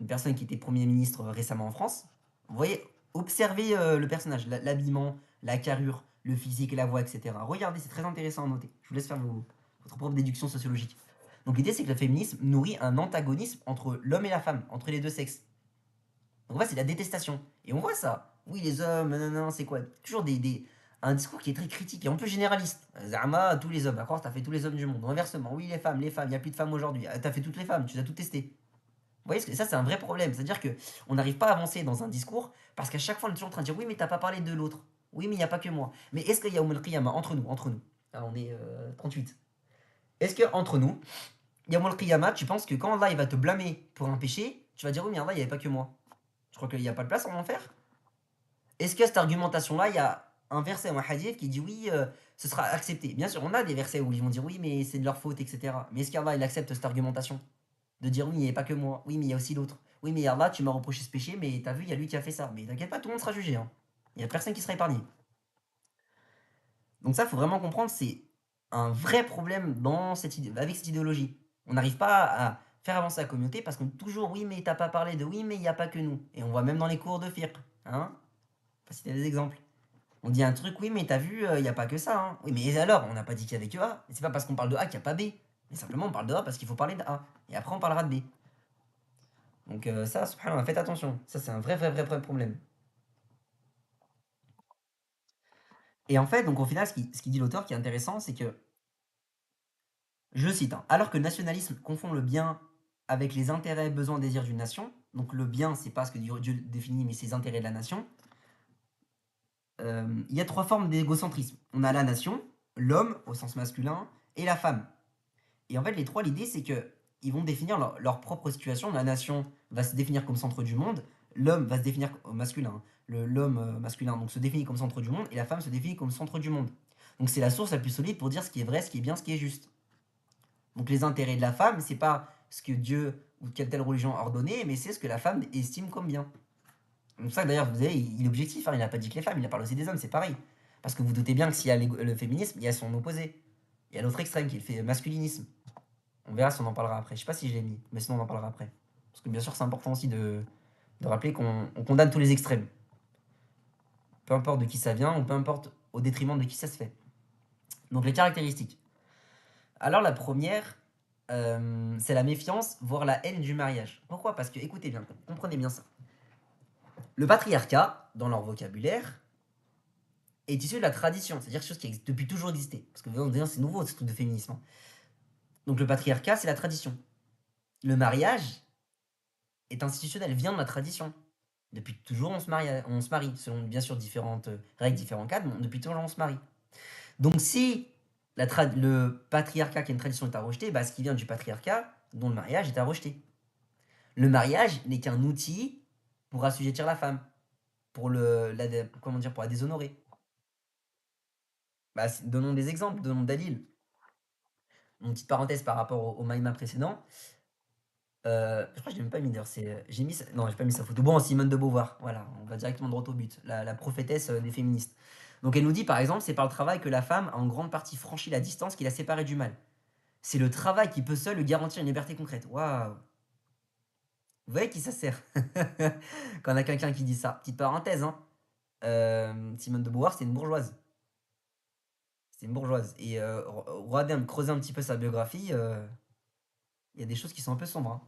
une personne qui était Premier ministre récemment en France, vous voyez, observez le personnage, l'habillement, la carrure, le physique, la voix, etc. Regardez, c'est très intéressant à noter. Je vous laisse faire votre propre déduction sociologique. Donc l'idée, c'est que le féminisme nourrit un antagonisme entre l'homme et la femme, entre les deux sexes. Donc en fait, c'est la détestation. Et on voit ça. Oui, les hommes, non, non, non, c'est quoi? Toujours un discours qui est très critique et un peu généraliste. Zama, tous les hommes, d'accord? T'as fait tous les hommes du monde. Inversement, oui, les femmes, il n'y a plus de femmes aujourd'hui. T'as fait toutes les femmes, tu les as toutes testées. Vous voyez, ça c'est un vrai problème. C'est-à-dire que on n'arrive pas à avancer dans un discours parce qu'à chaque fois on est toujours en train de dire oui mais t'as pas parlé de l'autre. Oui mais il n'y a pas que moi. Mais est-ce qu'il y a Oumul Qiyamah entre nous ah, on est 38. Est-ce que entre nous, il y a Oumul Qiyamah, tu penses que quand Allah il va te blâmer pour un péché, tu vas dire oui mais Allah il n'y avait pas que moi. Je crois qu'il n'y a pas de place en enfer. Est-ce que cette argumentation-là, il y a un verset ou un hadith qui dit oui, ce sera accepté. Bien sûr, on a des versets où ils vont dire oui mais c'est de leur faute, etc. Mais est-ce qu'Allah il accepte cette argumentation? De dire oui, il n'y a pas que moi. Oui, mais il y a aussi l'autre. Oui, mais Allah, tu m'as reproché ce péché, mais t'as vu, il y a lui qui a fait ça. Mais t'inquiète pas, tout le monde sera jugé, hein. Il n'y a personne qui sera épargné. Donc ça, il faut vraiment comprendre, c'est un vrai problème avec cette idéologie. On n'arrive pas à faire avancer la communauté parce qu'on dit toujours oui, mais t'as pas parlé de oui, mais il n'y a pas que nous. Et on voit même dans les cours de fiqh. Hein. Pas citer des exemples. On dit un truc, oui, mais t'as vu, il n'y a pas que ça. Hein. Oui, mais alors, on n'a pas dit qu'il y avait que A. Et c'est pas parce qu'on parle de A qu'il n'y a pas B. Mais simplement, on parle de A parce qu'il faut parler de A. Et après, on parlera de B. Donc ça, subhanallah, faites attention. Ça, c'est un vrai problème. Et en fait, donc au final, ce qui dit l'auteur qui est intéressant, c'est que Je cite, hein, alors que le nationalisme confond le bien avec les intérêts, besoins, désirs d'une nation, donc le bien, c'est pas ce que Dieu définit, mais c'est les intérêts de la nation, il y a trois formes d'égocentrisme. On a la nation, l'homme au sens masculin, et la femme. Et en fait, les trois, l'idée, c'est que ils vont définir leur propre situation. La nation va se définir comme centre du monde, l'homme va se définir au masculin, hein. L'homme masculin donc se définit comme centre du monde, et la femme se définit comme centre du monde. Donc c'est la source la plus solide pour dire ce qui est vrai, ce qui est bien, ce qui est juste. Donc les intérêts de la femme, c'est pas ce que Dieu ou quelle telle religion a ordonné, mais c'est ce que la femme estime comme bien. Donc ça d'ailleurs, vous savez, il est objectif, hein, il n'a pas dit que les femmes, il a parlé aussi des hommes, c'est pareil. Parce que vous doutez bien que s'il y a le féminisme, il y a son opposé. Il y a l'autre extrême qui est le masculinisme. On verra si on en parlera après. Je sais pas si je l'ai mis, mais sinon on en parlera après. Parce que bien sûr, c'est important aussi de rappeler qu'on condamne tous les extrêmes. Peu importe de qui ça vient, ou peu importe au détriment de qui ça se fait. Donc les caractéristiques. Alors la première, c'est la méfiance, voire la haine du mariage. Pourquoi? Parce que, écoutez bien, comprenez bien ça. Le patriarcat, dans leur vocabulaire, est issu de la tradition, c'est-à-dire quelque chose qui a depuis toujours existé. Parce que vous allez dire, c'est nouveau ce truc de féminisme, hein. Donc le patriarcat, c'est la tradition. Le mariage est institutionnel, vient de la tradition. Depuis toujours, on se marie, selon bien sûr différentes règles, différents cadres, mais depuis toujours, on se marie. Donc si le patriarcat, qui est une tradition, est à rejeter, bah, ce qui vient du patriarcat, dont le mariage, est à rejeter. Le mariage n'est qu'un outil pour assujettir la femme, comment dire, pour la déshonorer. Bah, donnons des exemples, donnons Dalil. Une petite parenthèse par rapport au Maïma précédent. Je crois que je l'ai même pas mis d'ailleurs. J'ai mis non, j'ai pas mis sa photo. Bon, Simone de Beauvoir, voilà, on va directement droit au but. La prophétesse des féministes. Donc elle nous dit par exemple, c'est par le travail que la femme a en grande partie franchi la distance qui l'a séparée du mal. C'est le travail qui peut seul lui garantir une liberté concrète. Waouh! Vous voyez qui ça sert? Quand on a quelqu'un qui dit ça. Petite parenthèse, hein. Simone de Beauvoir, c'était une bourgeoise. C'était une bourgeoise. Et creuser un petit peu sa biographie, il y a des choses qui sont un peu sombres, hein.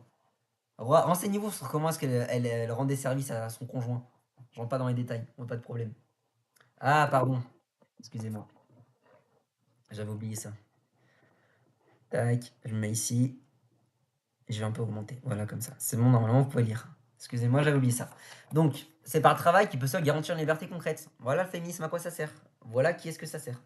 Renseignez-vous sur comment est-ce qu'elle rend des services à son conjoint. Je rentre pas dans les détails, pas de problème. Ah, pardon. Excusez-moi. J'avais oublié ça. Tac, je me mets ici. Et je vais un peu augmenter. Voilà, comme ça. C'est bon, normalement, vous pouvez lire. Excusez-moi, j'avais oublié ça. Donc, c'est par le travail qui peut se garantir une liberté concrète. Voilà le féminisme, à quoi ça sert. Voilà qui est-ce que ça sert.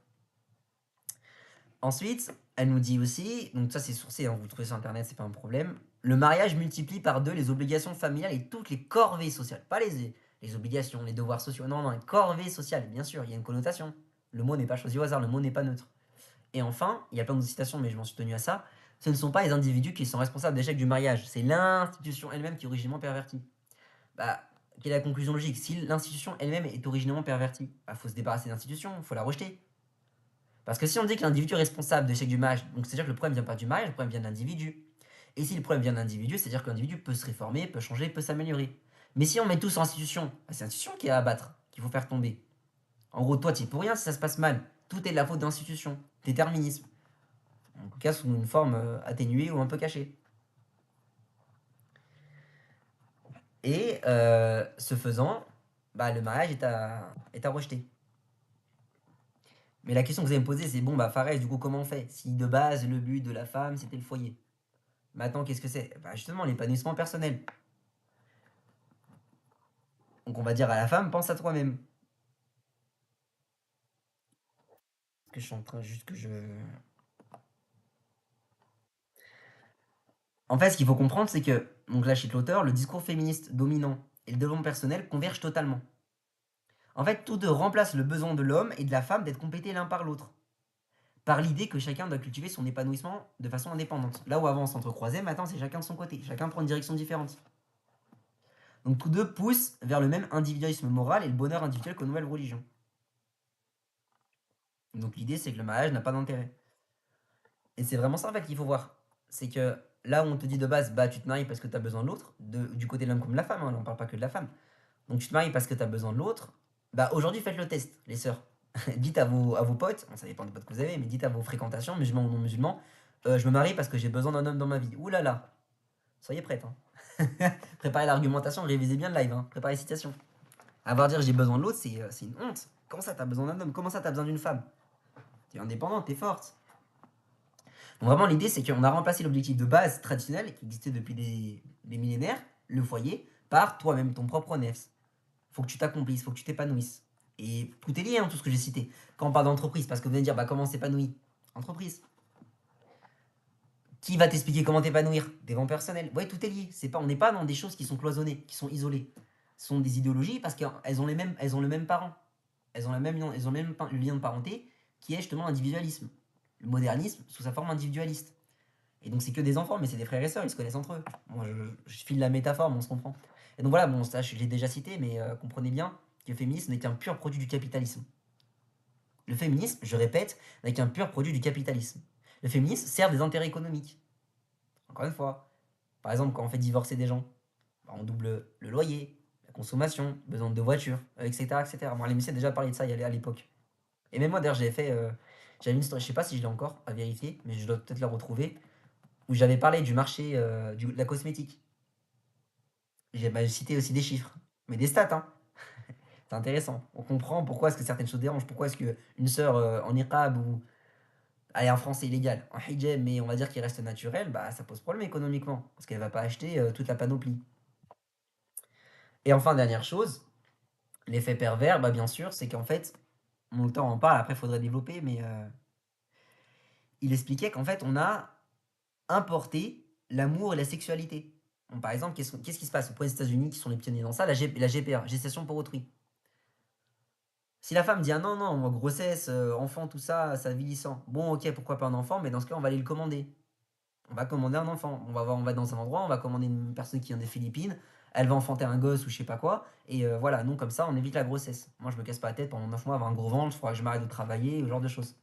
Ensuite, elle nous dit aussi, donc ça c'est sourcé, hein, vous le trouvez sur internet, c'est pas un problème. Le mariage multiplie par deux les obligations familiales et toutes les corvées sociales. Pas les obligations, les devoirs sociaux. Non, non, les corvées sociales, bien sûr, il y a une connotation. Le mot n'est pas choisi au hasard, le mot n'est pas neutre. Et enfin, il y a plein de citations, mais je m'en suis tenu à ça. Ce ne sont pas les individus qui sont responsables de l'échec du mariage, c'est l'institution elle-même qui est originellement pervertie. Bah, quelle est la conclusion logique? Si l'institution elle-même est originellement pervertie, bah, faut se débarrasser de l'institution, faut la rejeter. Parce que si on dit que l'individu est responsable de l'échec du mariage, donc c'est-à-dire que le problème vient pas du mariage, le problème vient de l'individu. Et si le problème vient de l'individu, c'est-à-dire que l'individu peut se réformer, peut changer, peut s'améliorer. Mais si on met tout sur l'institution, bah, c'est l'institution qui est à abattre, qu'il faut faire tomber. En gros, toi, tu es pour rien si ça se passe mal. Tout est de la faute de l'institution. Déterminisme. En tout cas, sous une forme atténuée ou un peu cachée. Et ce faisant, bah, le mariage est à rejeter. Mais la question que vous allez me poser, c'est bon, bah, Fares, du coup, comment on fait? Si de base, le but de la femme, c'était le foyer. Maintenant, qu'est-ce que c'est? Bah, justement, l'épanouissement personnel. Donc, on va dire à la femme, pense à toi-même. Que je suis en train juste que je. En fait, ce qu'il faut comprendre, c'est que, donc là, chez l'auteur, le discours féministe dominant et le développement personnel convergent totalement. En fait, tous deux remplacent le besoin de l'homme et de la femme d'être complétés l'un par l'autre, par l'idée que chacun doit cultiver son épanouissement de façon indépendante. Là où avant on s'entrecroisait, maintenant c'est chacun de son côté, chacun prend une direction différente. Donc tous deux poussent vers le même individualisme moral et le bonheur individuel qu'aux nouvelles religions. Donc l'idée c'est que le mariage n'a pas d'intérêt. Et c'est vraiment ça en fait qu'il faut voir. C'est que là où on te dit de base, bah tu te maries parce que tu as besoin de l'autre, du côté de l'homme comme de la femme, hein, là on parle pas que de la femme. Donc tu te maries parce que tu as besoin de l'autre, bah aujourd'hui faites le test, les sœurs. Dites à vos potes, bon, ça dépend des potes que vous avez, mais dites à vos fréquentations, musulmans ou non musulmans, je me marie parce que j'ai besoin d'un homme dans ma vie. Ouh là là, soyez prêtes, hein. Préparez l'argumentation, révisez bien le live, hein. Préparez les citations. Avoir dire j'ai besoin de l'autre, c'est une honte. Comment ça t'as besoin d'un homme? Comment ça t'as besoin d'une femme? T'es indépendante, t'es forte. Vraiment, l'idée, c'est qu'on a remplacé l'objectif de base traditionnel qui existait depuis des millénaires, le foyer, par toi-même, ton propre nefs. Faut que tu t'accomplisses, faut que tu t'épanouisses. Et tout est lié, hein, tout ce que j'ai cité. Quand on parle d'entreprise, parce que vous allez dire, bah, comment s'épanouir? Entreprise. Qui va t'expliquer comment t'épanouir? Des vents personnels. Ouais, tout est lié. C'est pas, on n'est pas dans des choses qui sont cloisonnées, qui sont isolées. Ce sont des idéologies parce qu'elles ont elles ont le même parent. Elles ont le même lien de parenté qui est justement l'individualisme. Le modernisme sous sa forme individualiste. Et donc c'est que des enfants, mais c'est des frères et sœurs, ils se connaissent entre eux. Moi, je file la métaphore, mais on se comprend. Et donc voilà, bon, ça, je l'ai déjà cité, mais comprenez bien que le féminisme n'est qu'un pur produit du capitalisme. Le féminisme, je répète, n'est qu'un pur produit du capitalisme. Le féminisme sert des intérêts économiques. Encore une fois, par exemple, quand on fait divorcer des gens, bah, on double le loyer, la consommation, besoin de voitures, etc., etc. Bon, l'émission a déjà parlé de ça à l'époque. Et même moi, d'ailleurs, j'avais une story, je sais pas si je l'ai encore à vérifier, mais je dois peut-être la retrouver, où j'avais parlé du marché de la cosmétique. J'ai cité aussi des chiffres, mais des stats, hein. C'est intéressant. On comprend pourquoi est-ce que certaines choses dérangent. Pourquoi est-ce qu'une sœur en niqab ou allez, en France c'est illégal, en hijab, mais on va dire qu'il reste naturel, bah ça pose problème économiquement. Parce qu'elle va pas acheter toute la panoplie. Et enfin, dernière chose, l'effet pervers, bah bien sûr, c'est qu'en fait, mon temps en parle, après il faudrait développer, mais il expliquait qu'en fait on a importé l'amour et la sexualité. Bon, par exemple, qu'est-ce qui se passe aux États-Unis qui sont les pionniers dans ça, la GPA, gestation pour autrui. Si la femme dit ah non, non, moi, grossesse, enfant, tout ça, ça vieillissant. Bon, ok, pourquoi pas un enfant, mais dans ce cas, on va aller le commander. On va commander un enfant. On va dans un endroit, on va commander une personne qui vient des Philippines, elle va enfanter un gosse ou je sais pas quoi, et voilà, non, comme ça, on évite la grossesse. Moi, je me casse pas la tête pendant 9 mois, avoir un gros ventre, il faudra que je m'arrête de travailler, ce genre de choses.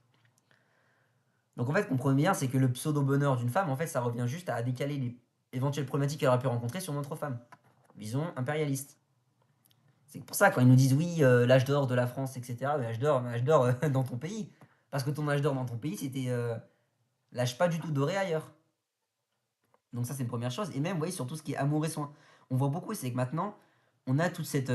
Donc en fait, comprenez bien, c'est que le pseudo-bonheur d'une femme, en fait, ça revient juste à décaler les éventuelles problématiques qu'elle aurait pu rencontrer sur notre femme. Vision impérialiste. C'est pour ça, quand ils nous disent oui, l'âge d'or de la France, etc., l'âge d'or dans ton pays. Parce que ton âge d'or dans ton pays, c'était l'âge pas du tout doré ailleurs. Donc, ça, c'est une première chose. Et même, vous voyez, sur tout ce qui est amour et soin. On voit beaucoup, c'est que maintenant, on a toute cette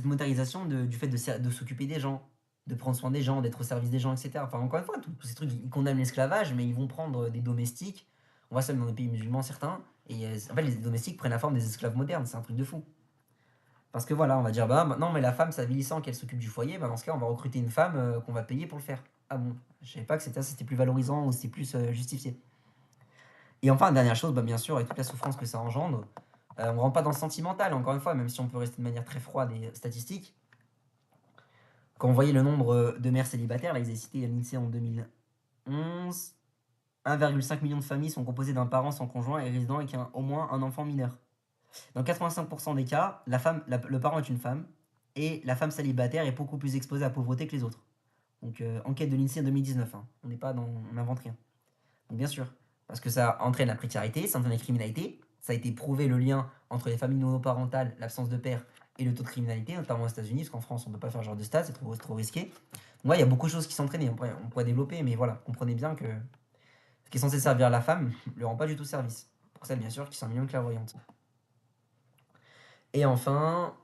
modernisation du fait de s'occuper des gens, de prendre soin des gens, d'être au service des gens, etc. Enfin, encore une fois, tous ces trucs, ils condamnent l'esclavage, mais ils vont prendre des domestiques. On voit ça même dans les pays musulmans, certains. Et en fait, les domestiques prennent la forme des esclaves modernes. C'est un truc de fou. Parce que voilà, on va dire, bah non, mais la femme, ça vieillissant qu'elle s'occupe du foyer, bah dans ce cas, on va recruter une femme qu'on va payer pour le faire. Ah bon, je savais pas que c'était plus valorisant ou c'était plus justifié. Et enfin, dernière chose, bah bien sûr, avec toute la souffrance que ça engendre, on ne rentre pas dans le sentimental, encore une fois, même si on peut rester de manière très froide et statistique. Quand on voyait le nombre de mères célibataires, là, ils avaient cité l'INSEE en 2011, 1,5 million de familles sont composées d'un parent sans conjoint et résidant avec au moins un enfant mineur. Dans 85% des cas, le parent est une femme et la femme célibataire est beaucoup plus exposée à la pauvreté que les autres. Donc, enquête de l'INSEE en 2019, hein. On n'invente rien. Donc, bien sûr, parce que ça entraîne la précarité, ça entraîne la criminalité. Ça a été prouvé le lien entre les familles monoparentales, l'absence de père et le taux de criminalité, notamment aux États-Unis, parce qu'en France, on ne peut pas faire ce genre de stats, c'est trop risqué. Donc, il y a beaucoup de choses qui s'entraînent, on pourrait développer, mais voilà, comprenez bien que ce qui est censé servir la femme ne lui rend pas du tout service. Pour celles, bien sûr, qui sont un million de clairvoyantes. Et enfin,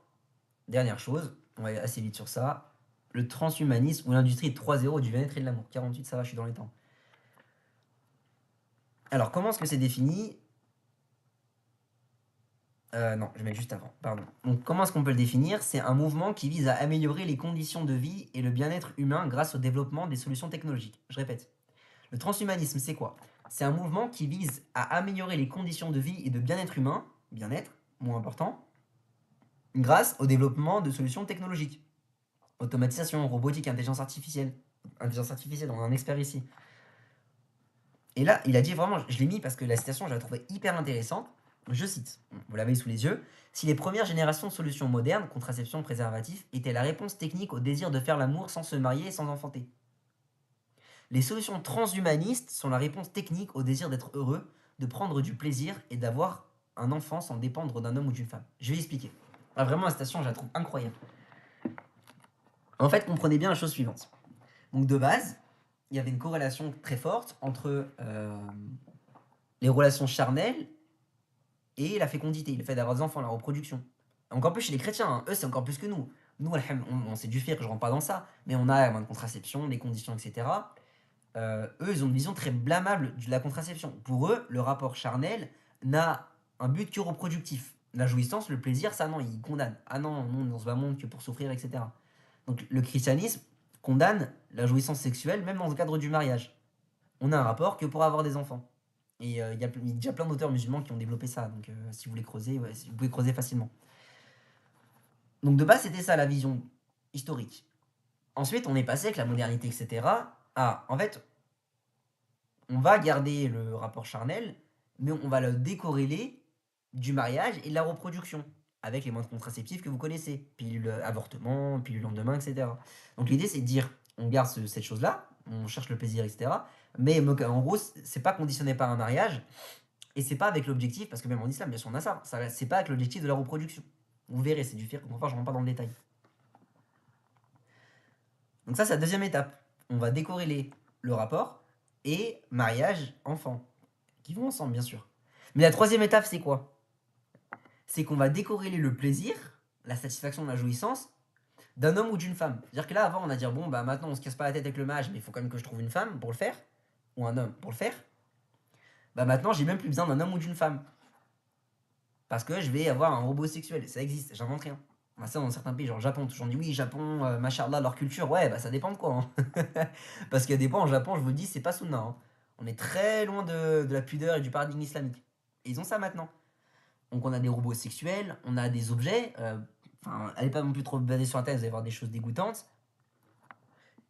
dernière chose, on va aller assez vite sur ça, le transhumanisme ou l'industrie 3.0 du bien-être et de l'amour. 48, ça va, je suis dans les temps. Alors, comment est-ce que c'est défini? Non, je mets juste avant, pardon. Donc, comment est-ce qu'on peut le définir? C'est un mouvement qui vise à améliorer les conditions de vie et le bien-être humain grâce au développement des solutions technologiques. Je répète. Le transhumanisme, c'est quoi? C'est un mouvement qui vise à améliorer les conditions de vie et de bien-être humain, bien-être, moins important, grâce au développement de solutions technologiques. Automatisation, robotique, intelligence artificielle. Intelligence artificielle, on a un expert ici. Et là, il a dit vraiment, je l'ai mis parce que la citation, je la trouvais hyper intéressante. Je cite, vous l'avez sous les yeux, si les premières générations de solutions modernes, contraception, préservatif, étaient la réponse technique au désir de faire l'amour sans se marier et sans enfanter. Les solutions transhumanistes sont la réponse technique au désir d'être heureux, de prendre du plaisir et d'avoir un enfant sans dépendre d'un homme ou d'une femme. Je vais expliquer. Ah, vraiment, la citation, je la trouve incroyable. En fait, comprenez bien la chose suivante. Donc, de base, il y avait une corrélation très forte entre les relations charnelles et la fécondité, le fait d'avoir des enfants, la reproduction. Encore plus chez les chrétiens, hein. Eux, c'est encore plus que nous. Nous, on sait du fait que je rentre pas dans ça, mais on a un moyen de contraception, des conditions, etc. eux, ils ont une vision très blâmable de la contraception. Pour eux, le rapport charnel n'a un but que reproductif. La jouissance, le plaisir, ça non, ils condamnent. Ah non, non, on se va monde que pour souffrir, etc. Donc le christianisme condamne la jouissance sexuelle, même dans le cadre du mariage. On a un rapport que pour avoir des enfants. Et il y a déjà plein d'auteurs musulmans qui ont développé ça. Donc si vous voulez creuser, ouais, vous pouvez creuser facilement. Donc de base, c'était ça la vision historique. Ensuite, on est passé avec la modernité, etc. à, en fait, on va garder le rapport charnel, mais on va le décorréler du mariage et de la reproduction, avec les moyens contraceptifs que vous connaissez, pilule avortement, pilule lendemain, etc. Donc l'idée, c'est de dire, on garde cette chose-là, on cherche le plaisir, etc. Mais en gros, c'est pas conditionné par un mariage, et c'est pas avec l'objectif, parce que même en islam, bien sûr, on a ça, c'est pas avec l'objectif de la reproduction. Vous verrez, c'est du fiqh, enfin, je rentre pas dans le détail. Donc ça, c'est la deuxième étape. On va décorréler le rapport et mariage, enfant, qui vont ensemble, bien sûr. Mais la troisième étape, c'est quoi? C'est qu'on va décorréler le plaisir, la satisfaction, la jouissance, d'un homme ou d'une femme. C'est-à-dire que là, avant, on a dit, bon, bah maintenant, on se casse pas la tête avec le mariage, mais il faut quand même que je trouve une femme pour le faire, ou un homme pour le faire. Bah maintenant, j'ai même plus besoin d'un homme ou d'une femme. Parce que je vais avoir un robot sexuel. Ça existe, j'invente rien. Bah ça, dans certains pays, genre Japon, toujours dit oui, Japon, machallah, leur culture. Ouais, bah ça dépend de quoi, hein. Parce qu'il y a des points en Japon, je vous le dis, c'est pas sunna, hein. On est très loin de la pudeur et du paradigme islamique. Et ils ont ça maintenant. Donc on a des robots sexuels, on a des objets. Enfin, allez pas non plus trop basé sur Internet, vous allez voir des choses dégoûtantes.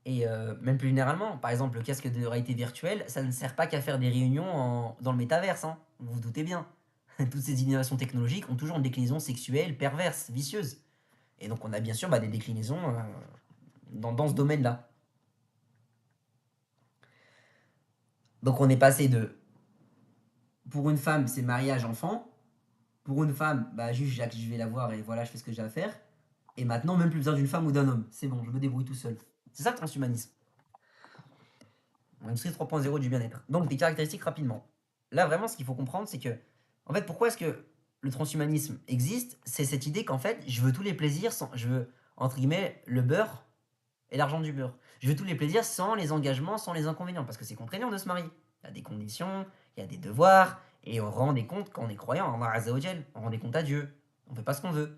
Et même plus généralement, par exemple, le casque de réalité virtuelle, ça ne sert pas qu'à faire des réunions dans le métaverse, hein. Vous vous doutez bien. Toutes ces innovations technologiques ont toujours une déclinaison sexuelle, perverse, vicieuse. Et donc on a bien sûr des déclinaisons dans ce domaine-là. Donc on est passé de, pour une femme, c'est mariage, enfant. Pour une femme, bah juste je vais la voir et voilà, je fais ce que j'ai à faire. Et maintenant, même plus besoin d'une femme ou d'un homme. C'est bon, je me débrouille tout seul. C'est ça le transhumanisme. L'industrie 3.0 du bien-être. Donc des caractéristiques rapidement. Là, vraiment, ce qu'il faut comprendre, c'est que, en fait, pourquoi est-ce que le transhumanisme existe? C'est cette idée qu'en fait, je veux tous les plaisirs, je veux, entre guillemets, le beurre et l'argent du beurre. Je veux tous les plaisirs sans les engagements, sans les inconvénients, parce que c'est contraignant de se marier. Il y a des conditions, il y a des devoirs, et on rend des comptes quand on est croyant, en Allah Azzawajal, on rend des comptes à Dieu. On ne fait pas ce qu'on veut.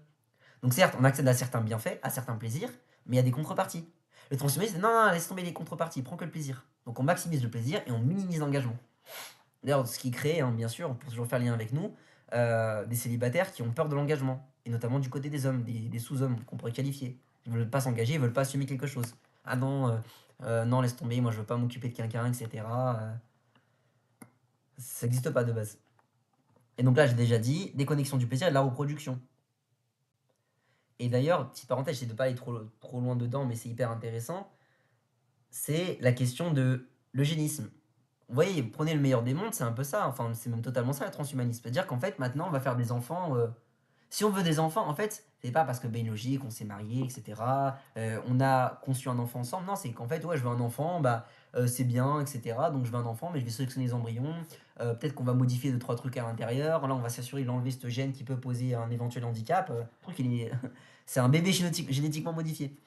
Donc certes, on accède à certains bienfaits, à certains plaisirs, mais il y a des contreparties. Le transhumanisme, c'est non, non, laisse tomber les contreparties, prends que le plaisir. Donc on maximise le plaisir et on minimise l'engagement. D'ailleurs, ce qui crée, hein, bien sûr, pour toujours faire lien avec nous, des célibataires qui ont peur de l'engagement, et notamment du côté des hommes, des sous-hommes qu'on pourrait qualifier. Ils veulent pas s'engager, ils veulent pas assumer quelque chose. Ah non, non, laisse tomber, moi je veux pas m'occuper de quelqu'un, etc. Ça n'existe pas de base. Et donc là, j'ai déjà dit, déconnexion du plaisir et de la reproduction. Et d'ailleurs, petite parenthèse, j'essaie de pas aller trop loin dedans, mais c'est hyper intéressant. C'est la question de l'eugénisme. Vous voyez, prenez le meilleur des mondes, c'est un peu ça. Enfin, c'est même totalement ça, le transhumanisme. C'est-à-dire qu'en fait, maintenant, on va faire des enfants. Si on veut des enfants, en fait, c'est pas parce que ben logique, on s'est marié, etc. On a conçu un enfant ensemble. Non, c'est qu'en fait, ouais, je veux un enfant, c'est bien, etc. Donc je veux un enfant, mais je vais sélectionner les embryons. Peut-être qu'on va modifier deux, trois trucs à l'intérieur. Là, on va s'assurer d'enlever ce gène qui peut poser un éventuel handicap. C'est un bébé génétiquement modifié.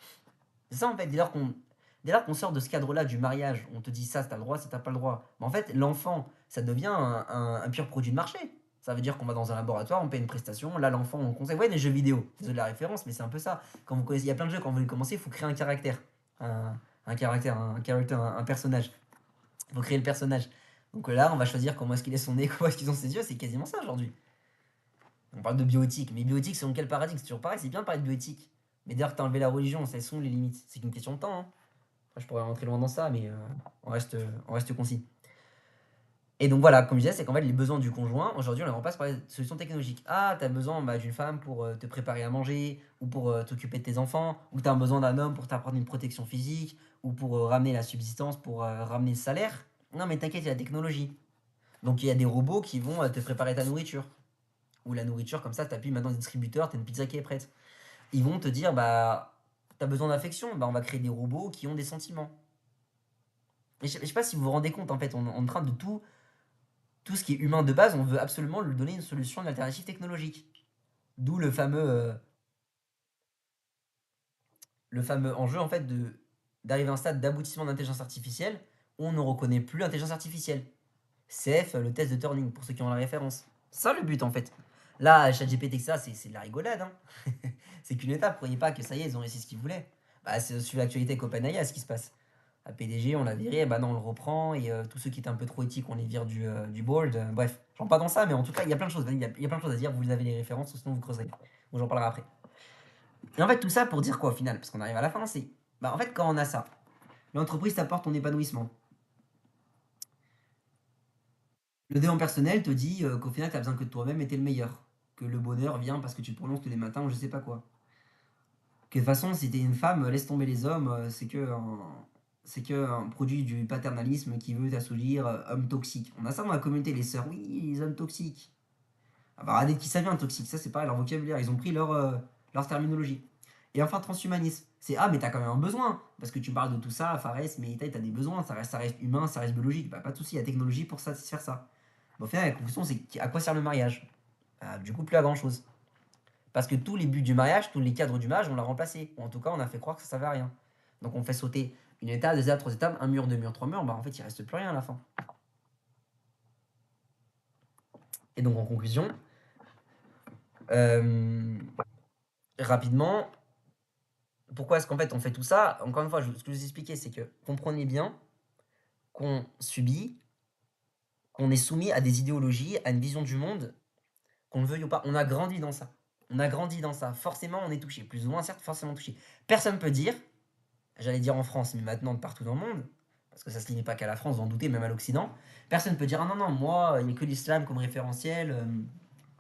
C'est ça, en fait, dès lors qu'on sort de ce cadre-là du mariage, on te dit ça, t'as le droit, ça, t'as pas le droit. Mais en fait, l'enfant, ça devient un pur produit de marché. Ça veut dire qu'on va dans un laboratoire, on paye une prestation, là l'enfant on conseille. Vous voyez des jeux vidéo, désolé de la référence, mais c'est un peu ça. Quand vous connaissez, il y a plein de jeux, quand vous voulez commencer, il faut créer un caractère. Un caractère, un personnage. Il faut créer le personnage. Donc là, on va choisir comment est-ce qu'il est son nez, comment est-ce qu'ils ont ses yeux, c'est quasiment ça aujourd'hui. On parle de bioéthique, mais bioéthique, c'est dans quel paradigme? C'est toujours pareil, c'est bien de parler de bioéthique. Mais dès lors que t'as enlevé la religion, quelles sont les limites? C'est qu'une question de temps, hein. Enfin, je pourrais rentrer loin dans ça, mais on reste concis. Et donc voilà, comme je disais, c'est qu'en fait, les besoins du conjoint, aujourd'hui, on les remplace par des solutions technologiques. Ah, t'as besoin d'une femme pour te préparer à manger, ou pour t'occuper de tes enfants, ou t'as besoin d'un homme pour t'apprendre une protection physique, ou pour ramener la subsistance, pour ramener le salaire. Non, mais t'inquiète, il y a la technologie. Donc il y a des robots qui vont te préparer ta nourriture. Ou la nourriture, comme ça, t'appuies maintenant des distributeurs, t'as une pizza qui est prête. Ils vont te dire, bah, t'as besoin d'affection, bah, on va créer des robots qui ont des sentiments. Et je sais pas si vous vous rendez compte, en fait, on est en train de tout ce qui est humain de base, on veut absolument lui donner une solution, une alternative technologique. D'où le fameux enjeu, en fait, d'arriver à un stade d'aboutissement d'intelligence artificielle on ne reconnaît plus l'intelligence artificielle. CF, le test de Turing, pour ceux qui ont la référence. C'est ça le but en fait. Là, ChatGPT, ça, c'est de la rigolade. Hein. C'est qu'une étape. Croyez pas que ça y est, ils ont réussi ce qu'ils voulaient. Bah, c'est suivre l'actualité avec OpenAI, ce qui se passe. À PDG, on l'a viré, bah non, on le reprend, et tous ceux qui étaient un peu trop éthiques, on les vire du board. Bref, j'en parle pas dans ça, mais en tout cas, il y a plein de choses. Il y a plein de choses à dire, vous avez les références, sinon vous creuserez. Bon, j'en parlerai après. Et en fait, tout ça pour dire quoi au final? Parce qu'on arrive à la fin, c'est. Bah, en fait, quand on a ça, l'entreprise t'apporte ton épanouissement. Le développement personnel te dit qu'au final, tu as besoin que de toi-même et t'es le meilleur. Que le bonheur vient parce que tu te prononces tous les matins ou je sais pas quoi. Que de toute façon, si t'es une femme, laisse tomber les hommes, c'est que un produit du paternalisme qui veut t'assouvir, homme toxique. On a ça dans la communauté, les sœurs, oui, les hommes toxiques. Ah bah, regardez de qui ça vient, toxique, ça c'est pareil, leur vocabulaire, ils ont pris leur terminologie. Et enfin, transhumanisme. C'est ah, mais t'as quand même un besoin. Parce que tu parles de tout ça, Fares, mais t'as des besoins, ça reste humain, ça reste biologique. Bah, pas de souci, il y a technologie pour satisfaire ça. Bon, au final, la conclusion, c'est à quoi sert le mariage? Bah, du coup, plus à grand chose. Parce que tous les buts du mariage, tous les cadres du mariage, on l'a remplacé. Ou en tout cas, on a fait croire que ça servait à rien. Donc on fait sauter une étape, deux étapes, trois étapes, un mur, deux murs, trois murs. Bah en fait, il reste plus rien à la fin. Et donc en conclusion, euh, rapidement, pourquoi est-ce qu'en fait on fait tout ça? Encore une fois, ce que je vous expliquais, c'est que comprenez bien qu'on subit, qu'on est soumis à des idéologies, à une vision du monde, qu'on le veuille ou pas. On a grandi dans ça. On a grandi dans ça. Forcément, on est touché. Plus ou moins, certes, forcément touché. Personne ne peut dire, j'allais dire en France, mais maintenant de partout dans le monde, parce que ça se limite pas qu'à la France, vous en doutez, même à l'Occident, personne ne peut dire ah non, non, moi, il n'y a que l'islam comme référentiel,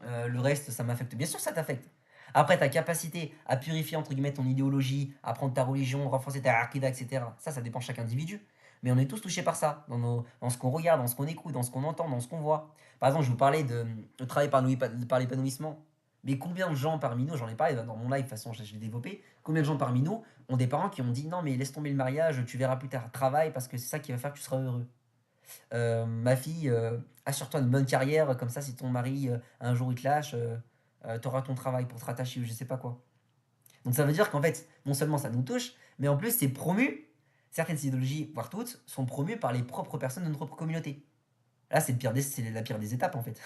le reste, ça m'affecte. Bien sûr, ça t'affecte. Après, ta capacité à purifier, entre guillemets, ton idéologie, à prendre ta religion, renforcer ta akida, etc., ça dépend de chaque individu. Mais on est tous touchés par ça, dans ce qu'on regarde, dans ce qu'on écoute, dans ce qu'on entend, dans ce qu'on voit. Par exemple, je vous parlais de travail par l'épanouissement. Mais combien de gens parmi nous, j'en ai parlé dans mon live, de toute façon, je l'ai développé, combien de gens parmi nous ont des parents qui ont dit non, mais laisse tomber le mariage, tu verras plus tard, travaille parce que c'est ça qui va faire que tu seras heureux. Ma fille, assure-toi une bonne carrière, comme ça, si ton mari, un jour il te lâche, tu auras ton travail pour te rattacher ou je sais pas quoi. Donc ça veut dire qu'en fait, non seulement ça nous touche, mais en plus c'est promu, certaines idéologies, voire toutes, sont promues par les propres personnes de notre propre communauté. Là, c'est la pire des étapes en fait.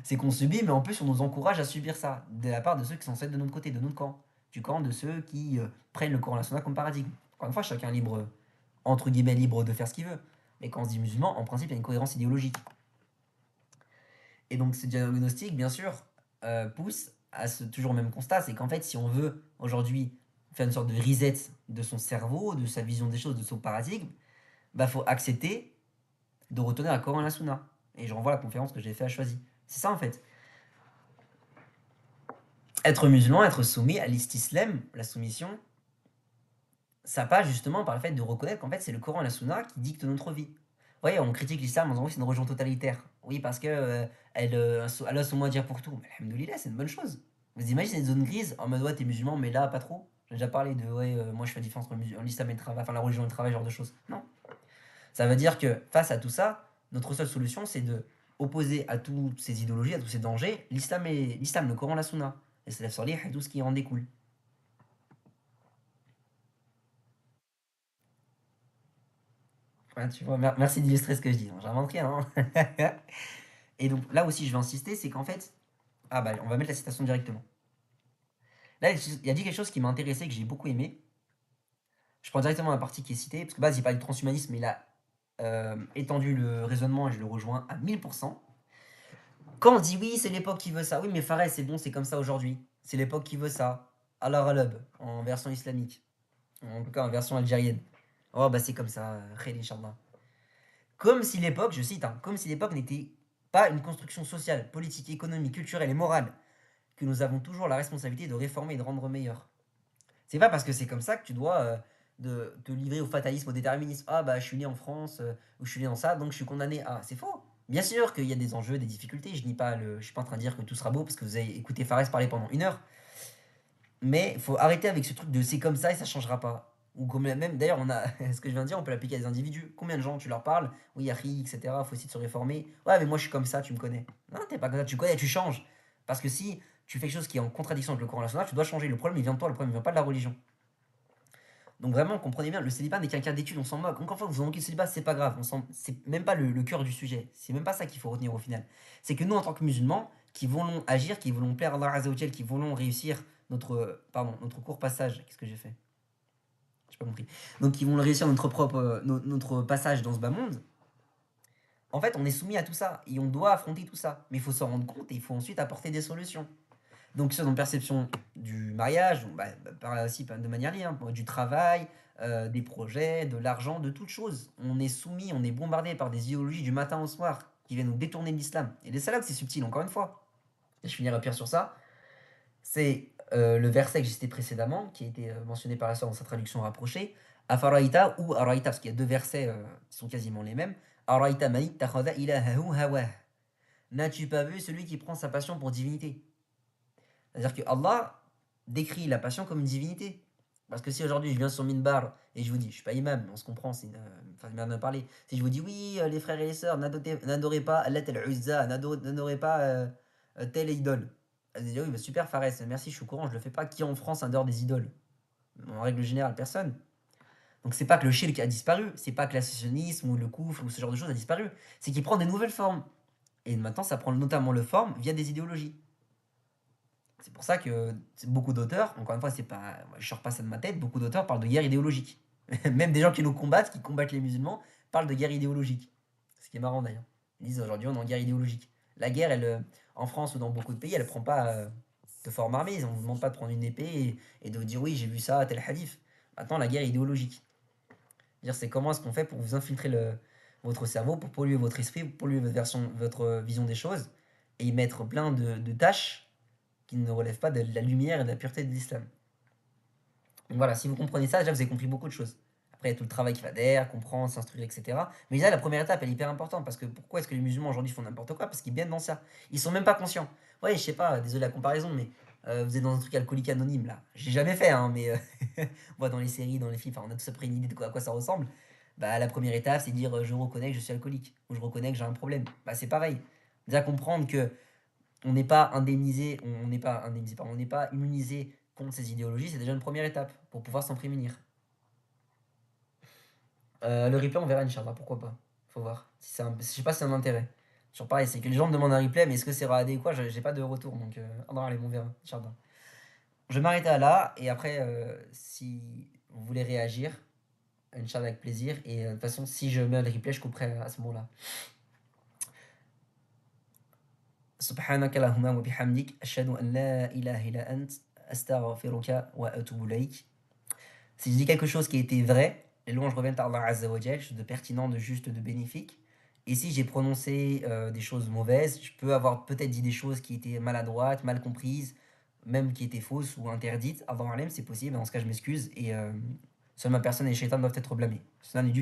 C'est qu'on subit, mais en plus on nous encourage à subir ça, de la part de ceux qui sont censés être de notre côté, de notre camp. Du camp de ceux qui prennent le Coran national comme paradigme. Encore une fois, chacun est libre, entre guillemets, libre de faire ce qu'il veut. Mais quand on se dit musulman, en principe, il y a une cohérence idéologique. Et donc ce diagnostic, bien sûr, pousse à ce toujours même constat, c'est qu'en fait, si on veut aujourd'hui faire une sorte de reset de son cerveau, de sa vision des choses, de son paradigme, bah faut accepter de retourner à Coran et la Sunna. Et je renvoie à la conférence que j'ai fait à Choisy. C'est ça en fait. Être musulman, être soumis à l'istislam, la soumission, ça passe justement par le fait de reconnaître qu'en fait c'est le Coran et la Sunna qui dictent notre vie. Vous voyez, on critique l'islam en disant oui, c'est une religion totalitaire. Oui, parce que elle a son mot à dire pour tout. Mais alhamdoulilah, c'est une bonne chose. Vous imaginez une zone grise en mode ouais, t'es musulman, mais là, pas trop. J'ai déjà parlé de ouais, moi je fais la différence entre l'islam et le travail, enfin la religion et le travail, genre de choses. Non. Ça veut dire que face à tout ça, notre seule solution c'est de opposer à toutes ces idéologies, à tous ces dangers, l'islam, le Coran, la Sunna, les salaf salih et tout ce qui en découle. Ouais, tu vois, merci d'illustrer ce que je dis. J'invente rien. Hein. Et donc là aussi, je vais insister, c'est qu'en fait, ah bah on va mettre la citation directement. Là, il a dit quelque chose qui m'a intéressé, que j'ai beaucoup aimé. Je prends directement la partie qui est citée, parce que base, il parle de transhumanisme, mais il a étendu le raisonnement et je le rejoins à 1000%. Quand on dit oui, c'est l'époque qui veut ça, oui, mais Fares, c'est bon, c'est comme ça aujourd'hui. C'est l'époque qui veut ça. Allah Alab, en version islamique. En tout cas, en version algérienne. Oh, bah c'est comme ça, Khair Inch'Allah. Comme si l'époque, je cite, hein, comme si l'époque n'était pas une construction sociale, politique, économique, culturelle et morale que nous avons toujours la responsabilité de réformer et de rendre meilleur. C'est pas parce que c'est comme ça que tu dois te livrer au fatalisme, au déterminisme. Ah bah je suis né en France, ou je suis né dans ça, donc je suis condamné à. C'est faux. Bien sûr qu'il y a des enjeux, des difficultés. Je suis pas en train de dire que tout sera beau parce que vous avez écouté Fares parler pendant 1 heure. Mais il faut arrêter avec ce truc de c'est comme ça et ça changera pas. Ou comme même, d'ailleurs, on a ce que je viens de dire, on peut l'appliquer à des individus. Combien de gens tu leur parles? Oui, Harry, etc. Faut essayer de se réformer. Ouais, mais moi je suis comme ça, tu me connais. Non, t'es pas comme ça, tu connais, tu changes. Parce que si tu fais quelque chose qui est en contradiction avec le Coran national, tu dois changer. Le problème il vient de toi, le problème il vient pas de la religion. Donc vraiment, comprenez bien, le célibat n'est qu'un cas d'étude, on s'en moque. Encore une fois, vous en moquez le célibat, c'est pas grave, c'est même pas le cœur du sujet. C'est même pas ça qu'il faut retenir au final. C'est que nous, en tant que musulmans, qui voulons agir, qui voulons plaire à Allah Azza wa Jal, qui voulons réussir notre court passage, qu'est-ce que j'ai fait? J'ai pas compris. Donc, qui voulons réussir notre passage dans ce bas monde, en fait, on est soumis à tout ça et on doit affronter tout ça. Mais il faut s'en rendre compte et il faut ensuite apporter des solutions. Donc, sur notre perception du mariage, par là aussi de manière liée, hein, du travail, des projets, de l'argent, de toutes choses. On est soumis, on est bombardé par des idéologies du matin au soir qui viennent nous détourner de l'islam. Et c'est là que c'est subtil, encore une fois. Et je finirai pire sur ça. C'est le verset que j'ai cité précédemment, qui a été mentionné par la sœur dans sa traduction rapprochée. Afaraïta ou Araïta, parce qu'il y a deux versets qui sont quasiment les mêmes. Araïta maït takhada ilahahu hawah. N'as-tu pas vu celui qui prend sa passion pour divinité? C'est-à-dire que Allah décrit la passion comme une divinité. Parce que si aujourd'hui je viens sur Minbar et je vous dis, je suis pas imam, on se comprend, c'est une manière de parler. Si je vous dis, oui, les frères et les sœurs, n'adorez pas Allah al-Uzza, n'adorez pas telle idole. Vous allez dire, oui, bah super, Fares, merci, je suis au courant, je le fais pas. Qui en France adore des idoles? En règle générale, personne. Donc c'est pas que le shirk a disparu, c'est pas que l'associationnisme ou le koufr ou ce genre de choses a disparu, c'est qu'il prend des nouvelles formes. Et maintenant, ça prend notamment le forme via des idéologies. C'est pour ça que beaucoup d'auteurs, encore une fois, c'est pas, moi, je sors pas ça de ma tête, beaucoup d'auteurs parlent de guerre idéologique. Même des gens qui nous combattent, qui combattent les musulmans, parlent de guerre idéologique. Ce qui est marrant d'ailleurs. Ils disent aujourd'hui on est en guerre idéologique. La guerre, en France ou dans beaucoup de pays, elle prend pas de forme armée. On ne vous demande pas de prendre une épée et de vous dire oui, j'ai vu ça, tel hadith. Maintenant, la guerre est idéologique. Dire c'est comment est-ce qu'on fait pour vous infiltrer votre cerveau, pour polluer votre esprit, pour polluer votre vision des choses et y mettre plein de tâches qui ne relèvent pas de la lumière et de la pureté de l'islam. Donc voilà, si vous comprenez ça, déjà vous avez compris beaucoup de choses. Après, il y a tout le travail qui va derrière, comprendre, s'instruire, etc. Mais déjà, la première étape, elle est hyper importante. Parce que pourquoi est-ce que les musulmans aujourd'hui font n'importe quoi? Parce qu'ils viennent dans ça. Ils sont même pas conscients. Ouais, je sais pas, désolé la comparaison, mais vous êtes dans un truc alcoolique anonyme là. J'ai jamais fait, hein, mais on voit dans les séries, dans les films, enfin, on a tous pris une idée de à quoi ça ressemble. Bah, la première étape, c'est dire je reconnais que je suis alcoolique. Ou je reconnais que j'ai un problème. Bah, c'est pareil. Déjà comprendre que on n'est pas indemnisé, on n'est pas indemnisé, pardon, on n'est pas immunisé contre ces idéologies, c'est déjà une première étape pour pouvoir s'en prémunir. Le replay, on verra, Inch'Allah, pourquoi pas. Faut voir. Si je sais pas si c'est un intérêt. Sur pareil, c'est que les gens me demandent un replay, mais est-ce que c'est radé ou quoi? J'ai pas de retour, donc non, allez, on verra, Inch'Allah. Je vais m'arrêter à là, et après, si vous voulez réagir, Inch'Allah avec plaisir, et de toute façon, si je mets le replay, je couperai à ce moment-là. سبحانك اللهم وبحمدك أشهد أن لا إله إلا أنت أستغفرك وأتوب إليك. Si je dis quelque chose qui était vrai, les louanges reviennent à Allah Azza wa Jal, chose de pertinent, de juste, de bénéfique. Et si j'ai prononcé des choses mauvaises, je peux avoir peut-être dit des choses qui étaient maladroites, mal comprises, même qui étaient fausses ou interdites. Allah Alam, c'est possible, dans ce cas je m'excuse et seule ma personne et les shaitans doivent être blâmés. Cela n'est dû